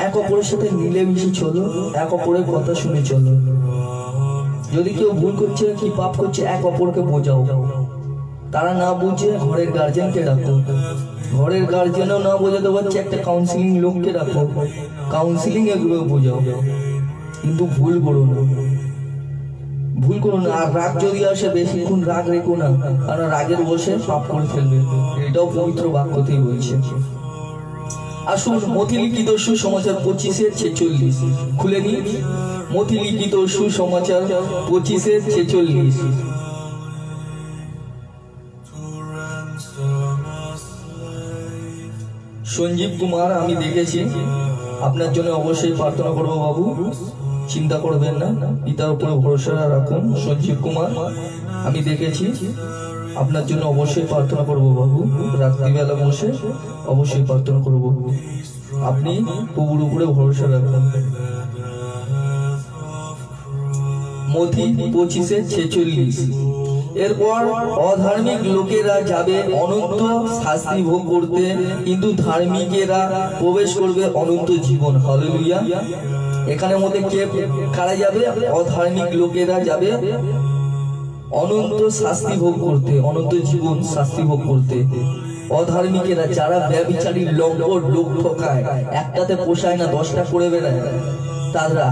Speaker 1: এক অপরের সাথে মিলেমিশে চলো, এক অপরের কথা শুনে চলো। যদি কেউ ভুল করছে কি পাপ করছে, এক অপরকে বোঝাও। তারা না বুঝে ঘরের গার্জেনকে রাখো, ঘরের গার্জেনও না বোঝাতে পারছে একটা কাউন্সিলিং লোককে রাখো, কাউন্সিলিং এগুলো বোঝাও। কিন্তু ভুল করো না, ভুল করো না। আর রাগ যদি আসে, বেশিক্ষণ রাগ রেখো না, কারণ রাগের বসে পাপ করে ফেলবে। এটাও পবিত্র বাক্যতেই বলছে। আসুন মথিলিখিত সুসমাচার 25:46 খুলে নিন। মথিলিখিত সুসমাচার 25:46। সঞ্জীব কুমার, আমি দেখেছি, আপনার জন্য অবশ্যই প্রার্থনা করবো বাবু, চিন্তা করবেন না, পিতার উপরে ভরসা রাখুন। সঞ্জীব কুমার, আমি দেখেছি, আপনার জন্য অবশ্যই প্রার্থনা করবো বাবু, রাত্রিবেলা বসে অবশ্যই প্রার্থনা করবো। আপনি প্রভুর উপরে ভরসা রাখুন। মথি 25:46। এরপর অধার্মিক লোকেরা যাবে অনন্ত শাস্তি ভোগ করতে, কিন্তু ধার্মিকেরা প্রবেশ করবে অনন্ত জীবন। হালেলুয়া। এখানে মধ্যে কে কারা যাবে? অধার্মিক লোকেরা যাবে অনন্ত শাস্তি ভোগ করতে, অনন্ত জীবন শাস্তি ভোগ করতে। অধার্মিকেরা, যারা ব্যভিচারী, লম্পট, লোক ঠকায়, একটাতে পোষায় না 10টা করে বেড়ায়, তারা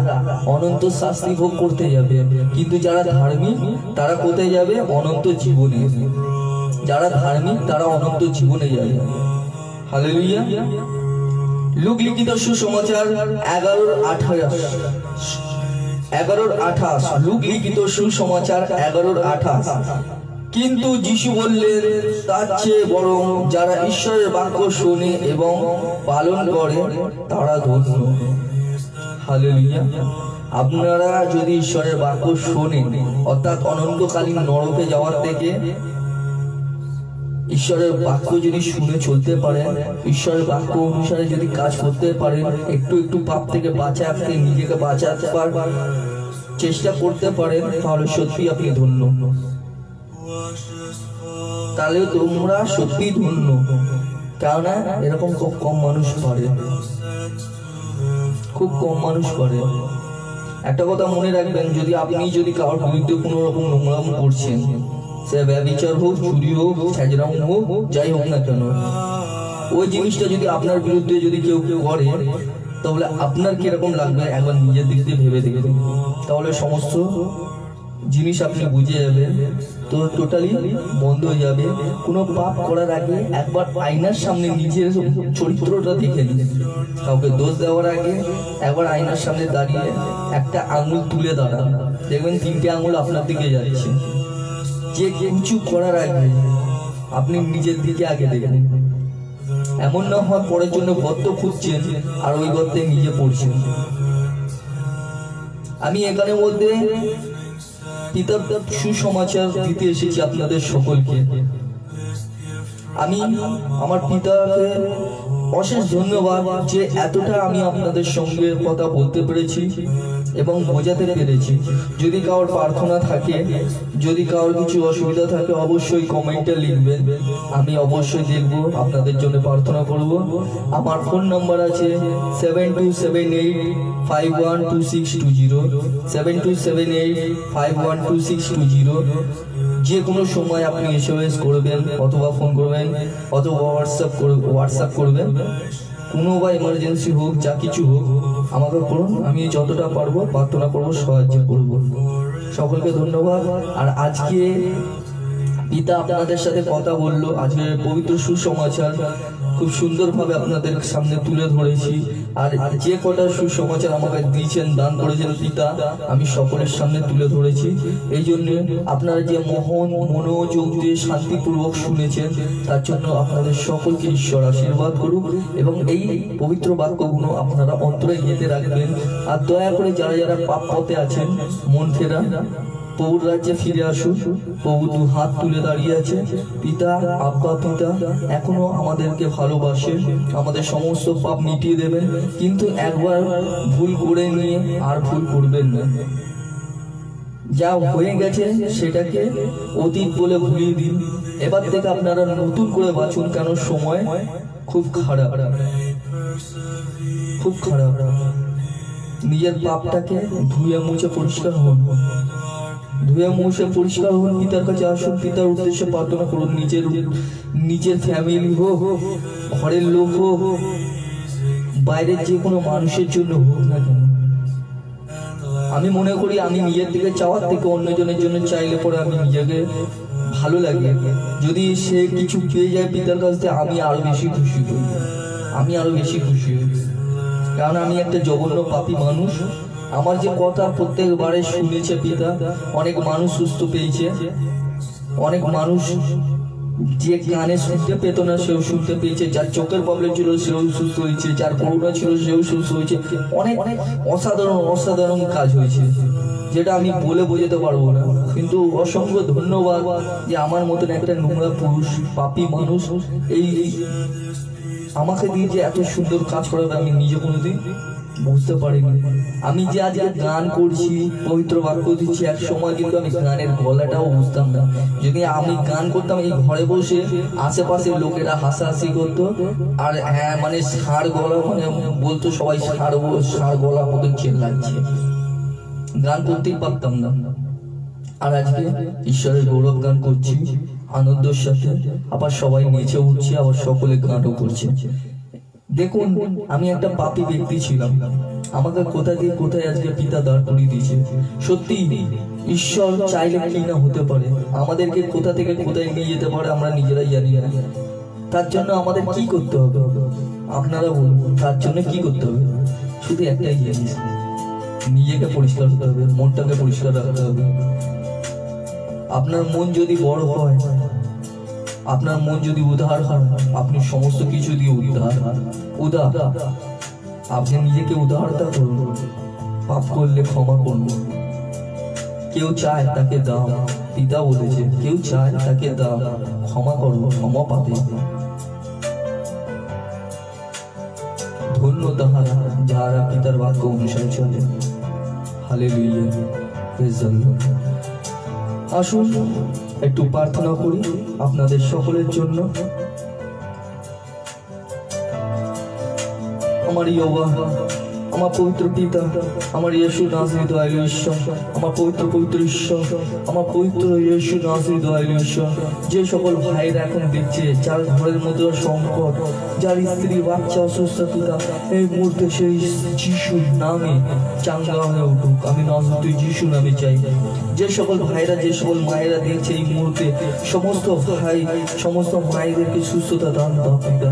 Speaker 1: অনন্ত শাস্তি ভোগ করতে যাবে। কিন্তু যারা ধার্মিক তারা কোথায় যাবে? অনন্ত জীবনে। যারা ধার্মিক তারা অনন্ত জীবনে যাবে। হালেলুয়া। লূক লিখিত সুসমাচার 11:28। লূক লিখিত সুসমাচার 11:28। কিন্তু যিশু বললেন, তার চেয়ে বরং যারা ঈশ্বরের বাক্য শোনে এবং পালন করে তারা ধন্য। হালেলুয়া। আপনারা যদি ঈশ্বরের বাক্য শোনেন, অর্থাৎ অনন্তকালীন নরকে যাওয়ার থেকে ঈশ্বরের বাক্য যদি শুনে চলতে পারেন, ঈশ্বরের বাক্য অনুসারে যদি কাজ করতে পারেন, একটু একটু পাপ থেকে বাঁচাতে, নিজেকে বাঁচাতে চেষ্টা করতে পারেন, তাহলে সত্যি আপনি ধন্য। তাহলে তোমরা সত্যি ধন্য। কেননা এরকম খুব কম মানুষ পারে, খুব কম মানুষ পারে। একটা কথা মনে রাখবেন, যদি কারোর বিরুদ্ধে কোনো রকম নোংরাম করছেন, সে ব্যভিচার হোক, চুরি হোক, ছেঁচড়াম হোক, যাই হোক না কেন, ওই জিনিসটা যদি আপনার বিরুদ্ধে যদি কেউ করে, তাহলে আপনার কিরকম লাগবে একবার নিজের দিক দিয়ে ভেবে দেখবেন। তাহলে সমস্ত জিনিস আপনি বুঝে যাবেন, তো টোটালি বন্ধ হয়ে যাবে। কোনো পাপ করার আগে একবার আয়নার সামনে নিজের চরিত্রটা দেখে নিন। কাউকে দোষ দেওয়ার আগে একবার আয়নার সামনে দাঁড়িয়ে একটা আঙুল তুলে দাঁড়ান, দেখবেন 3টে আঙুল আপনার দিকে যাচ্ছে। যে কিছু করার আগে আপনি নিজের দিকে আগে দেখুন। এমন না হয় পরের জন্য গর্ত খুঁজছেন আর ওই গর্তে নিজে পড়ছেন। আমি এখানের মধ্যে পিতার সুসমাচার দিতে এসেছি আপনাদের সকলকে। আমি আমার পিতাকে অশেষ ধন্যবাদ যে এতটা আমি আপনাদের সঙ্গে কথা বলতে পেরেছি এবং বোঝাতে পেরেছি। যদি কারোর প্রার্থনা থাকে, যদি কারোর কিছু অসুবিধা থাকে, অবশ্যই কমেন্টে লিখবেন, আমি অবশ্যই দেখব, আপনাদের জন্য প্রার্থনা করব। আমার ফোন নাম্বার আছে 7278512620, 7278512620। যে কোনো সময় আপনি এসএমএস করবেন অথবা ফোন করবেন অথবা হোয়াটসঅ্যাপ করবেন। কোনো বা এমার্জেন্সি হোক, যা কিছু হোক আমাকে করুন, আমি যতটা পারবো প্রার্থনা করবো, সাহায্য করব। সকলকে ধন্যবাদ। আর আজকে পিতা আপনাদের সাথে কথা বললো, আজকে পবিত্র সুসমাচার খুব সুন্দরভাবে আপনাদের সামনে তুলে ধরেছি। আর যে কটা সুসমাচার আমাকে দিয়েছেন, দান করেছেন পিতা, আমি সকলের সামনে তুলে ধরেছি। এই জন্য আপনারা যে মনোযোগ দিয়ে শান্তিপূর্বক শুনেছেন, তার জন্য আপনাদের সকলকে ঈশ্বর আশীর্বাদ করুক এবং এই পবিত্র বাক্যগুলো আপনারা অন্তরে গেঁথে রাখবেন। আর দয়া করে যারা যারা পাপ পথে আছেন, মন ফেরা, প্রভুর রাজ্যে ফিরে আসুন। প্রভু দু হাত তুলে দাঁড়িয়ে আছে। পিতা, আব্বা পিতা এখনো আমাদেরকে ভালোবাসে, আমাদের সমস্ত পাপ মিটিয়ে দেবেন, কিন্তু একবার ভুল করে নিয়ে আর ভুল করবেন না। যা হয়ে গেছে সেটাকে অতীত বলে ভুলিয়ে দিন। এবার থেকে আপনারা নতুন করে বাঁচুন, কেন সময় খুব খারাপ, খুব খারাপ। নিজের পাপটাকে ধুয়ে মুছে পরিষ্কার হন, ধুয়ে মুছে পরিষ্কার হন, পিতার কাছে আসুন, পিতার উদ্দেশ্যে প্রার্থনা করুন। নিজের ফ্যামিলি হোক, ঘরের লোক হোক, বাইরের যে কোনো মানুষের জন্য হোক না কেন, আমি মনে করি আমি নিজের দিকে চাওয়ার থেকে অন্যজনের জন্য চাইলে পরে আমি নিজেকে ভালো লাগে। যদি সে কিছু পেয়ে যায় পিতার কাছ থেকে, আমি আরো বেশি খুশি হই, আমি আরো বেশি খুশি হই। কারণ আমি একটা জঘন্য পাপী মানুষ। আমার যে কথা প্রত্যেকবারে শুনেছে পিতা, অনেক মানুষ সুস্থ পেয়েছে, অনেক মানুষ যে কানে শুনতে পেত না সেও শুনতে পেয়েছে, যার চোখের প্রবলেম ছিল সেও সুস্থ হয়েছে, যার করোনা ছিল সেও সুস্থ হয়েছে। অনেক অসাধারণ অসাধারণ কাজ হয়েছে, যেটা আমি বলে বোঝাতে পারবো না। কিন্তু অসংখ্য ধন্যবাদ যে আমার মতন একটা নোংরা পুরুষ পাপী মানুষ এই আমাকে দিয়ে যে এত সুন্দর কাজ করাবে আমি নিজে কোনোদিন বুঝতে পারিনি। আমি যে আজকে গান করছি, পবিত্র বাক্য দিচ্ছি, এক সময় কিন্তু আমি গানের গলাটাও বুঝতাম না। যদি আমি গান করতাম এই ঘরে বসে, আশেপাশে লোকেরা হাসাহাসি করতো, আর হ্যাঁ মানে ষাঁড় গলা, মানে বলতো সবাই ষাঁড় গলা মতন চেল্লাচ্ছে, গান করতেই পারতাম না। আর আজকে ঈশ্বরের গৌরব গান করছি আনন্দের সাথে, আবার সবাই নেচে উঠছে, আবার সকলে গানও করছে। দেখুন, আমি একটা পাপী ব্যক্তি ছিলাম, আমাকে কোথা দিয়ে কোথায় আজকে পিতা দাঁড় করিয়ে দিয়েছে। সত্যি ঈশ্বর চাইলে কি না হতে পারে, আমাদেরকে কোথা থেকে কোথায় নিয়ে যেতে পারে আমরা নিজেরাই জানি না। তার জন্য আমাদের কি করতে হবে আপনারা বলুন, তার জন্য কি করতে হবে? শুধু একটাই জিনিস, নিজেকে পরিষ্কার হতে হবে, মনটাকে পরিষ্কার রাখতে হবে। আপনার মন যদি বড় হয়, আপনার মন যদি উদার হয়, আপনি সমস্ত কিছু দিয়ে উদার। আপনি নিজেকে উদারতা করুন, পাপ করলে ক্ষমা করুন। কেউ চায় তাকে দাও, পিতা বলেছে কেউ চায় তাকে দাও, ক্ষমা করবো, ক্ষমা পাবে। ধন্য তাহারা যাহারা পিতার বাক্য অনুসারে চলে। Hallelujah, praise the lord. আসুন একটু প্রার্থনা করি আপনাদের সকলের জন্য। আমার ইয়োবা, আমার পবিত্র পিতা, আমার ইয়েশু নাজরীয় দয়ালু ঈশ্বর, আমার পবিত্র ঈশ্বর, আমার পবিত্র ইয়েশু নাজরীয় দয়ালু ঈশ্বর, যে সকল ভাইরা এখন দেখছে যার ঘরের মধ্যে সংকট, যার স্ত্রী বাচ্চা অসুস্থ, পিতা এই মুহূর্তে সেই যিশুর নামে চাঙ্গা হয়ে উঠুক। আমি নাজরীয় যিশু নামে চাই। যে সকল ভাইরা, যে সকল মায়েরা দেখছে এই মুহূর্তে, সমস্ত ভাই, সমস্ত মায়েদেরকে সুস্থতা দান দাও পিতা।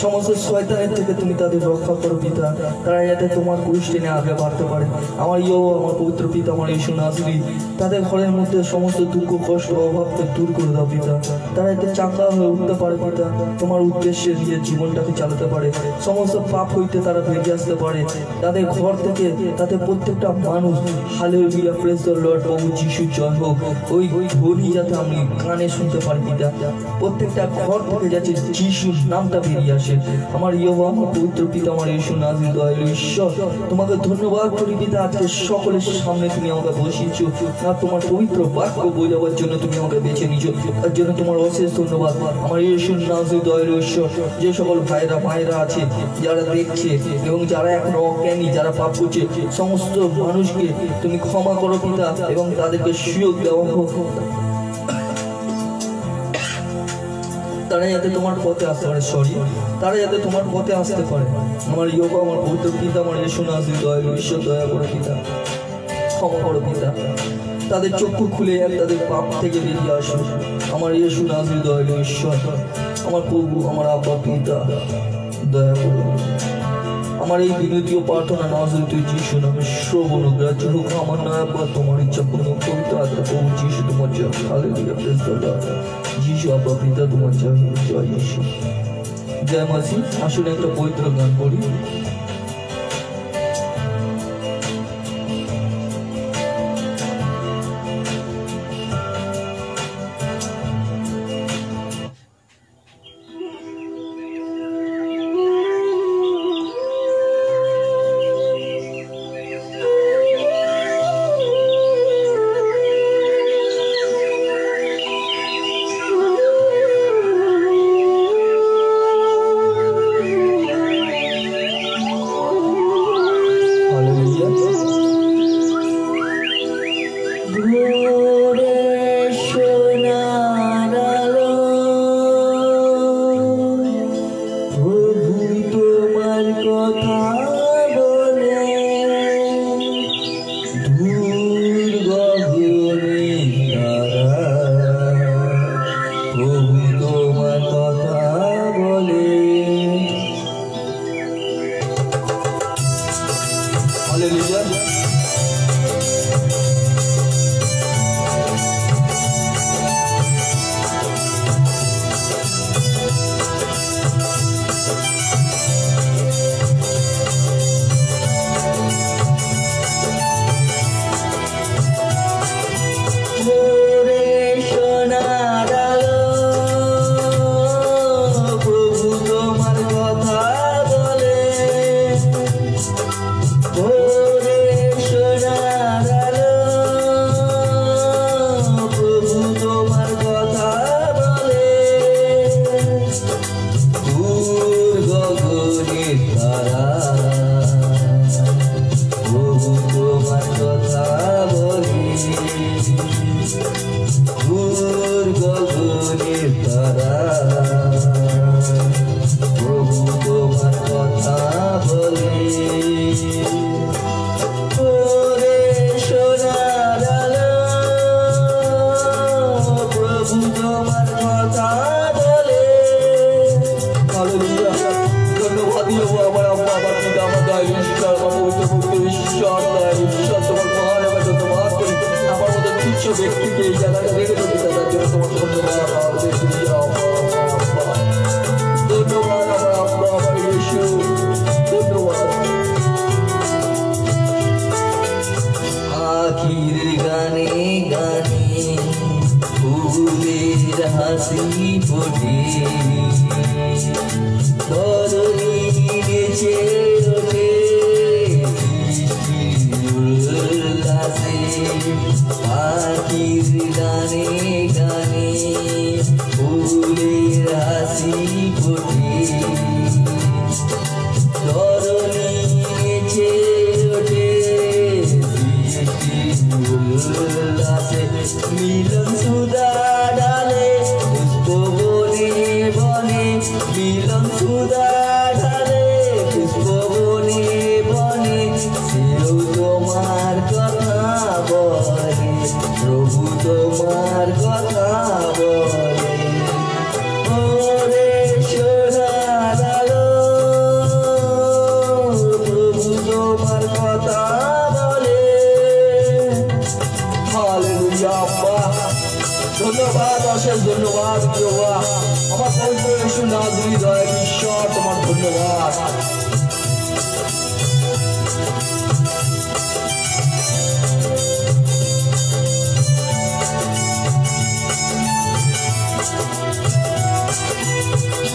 Speaker 1: সমস্ত শয়তানের থেকে তুমি তাদের রক্ষা করো পিতা। তারা যাতে যাতে তোমার কুষ্টি নিয়ে আগে বাড়তে পারে। আমার আমার পবিত্র পিতা আমার ইসু নাজরি তাদের ঘরের মধ্যে সমস্ত দুঃখ কষ্ট অভাবকে দূর করে দাও পিতা। তারা এতে চাঙ্গা হয়ে উঠতে পারে পিতা, তোমার উদ্দেশ্যে নিজের জীবনটাকে চালাতে পারে, সমস্ত পাপ হইতে তারা বেরিয়ে আসতে পারে তাদের ঘর থেকে। তাতে প্রত্যেকটা মানুষ হালেলুয়া প্রেজ দ্য লর্ড, প্রভু যিশু জয় হোক, ওই ধ্বনি যাতে আমি কানে শুনতে পারি পিতা। প্রত্যেকটা ঘর থেকে যাচ্ছে যিশুর নামটা বেরিয়ে আসে। আমার আমার পবিত্র পিতা আমার ইসু নাজরি দয়ালু ঈশ্বর, তোমাকে ধন্যবাদ করি পিতা। আজকে সকলের সামনে তুমি আমাকে বসিয়েছো আর তোমার পবিত্র বাক্য বোঝাবার জন্য তুমি আমাকে বেছে নিয়েছো, তার জন্য তোমার অশেষ ধন্যবাদ। আমার ইসু নাজরি দয়ালু ঈশ্বর, যে সকল ভাইরা মায়েরা আছে যারা দেখছে এবং যারা এখনো অজ্ঞানী, যারা পাপ করছে, সমস্ত মানুষকে তুমি ক্ষমা করো পিতা এবং তাদেরকে সুযোগ দেওয়া হোক, তারা যাতে তোমার পথে আসতে পারে। তারা যাতে তোমার পথে আসতে পারে। আমার আমার পবিত্র পিতা আমার ইসু নাজরি দয়ালু ঈশ্বর, দয়া করে পিতা, ক্ষমা করো পিতা, তাদের চক্ষু খুলে তাদের পাপ থেকে বেরিয়ে আসো। আমার ইসু নাজরি দয়ালু ঈশ্বর, আমার প্রভু আমার আব্বা পিতা, দয়া করো। আমার এই বিনতীয় প্রার্থনা নাজরি তুই যিশু নামে শ্রবণ গ্রাহ্য হোক। আমার নয় আব্বা, তোমার ইচ্ছা পূর্ণ পবিত্র আত্মা প্রভু যিশু তোমার জয়। Hallelujah praise the Lord. Jishu আব্বা পিতা তোমার জয়, জয় যিশু, জয় মাসি। আসলে একটা পবিত্র গান করি।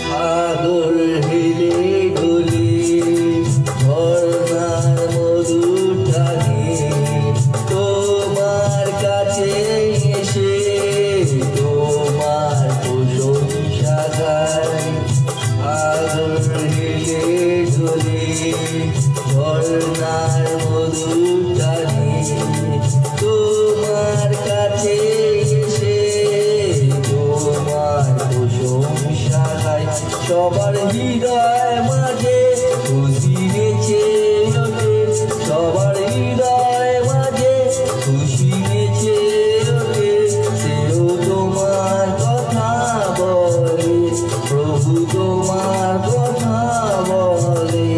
Speaker 1: সাগর হেলে ডোলে ঝর্ণার মধুর টানে তোমার কাছে এসে তোমার প্রশংসা গাই। সাগর হেলে ডোলে ঝর্ণার মধুর টানে তোমার কাছে এসে তোমার প্রশংসা গাই। সবার হৃদয় মাঝে খুশি নেচে ওঠে, সবার হৃদয় মাঝে খুশি নেচে ওঠে। সেও তোমার কথা বলে, প্রভু তোমার কথা বলে।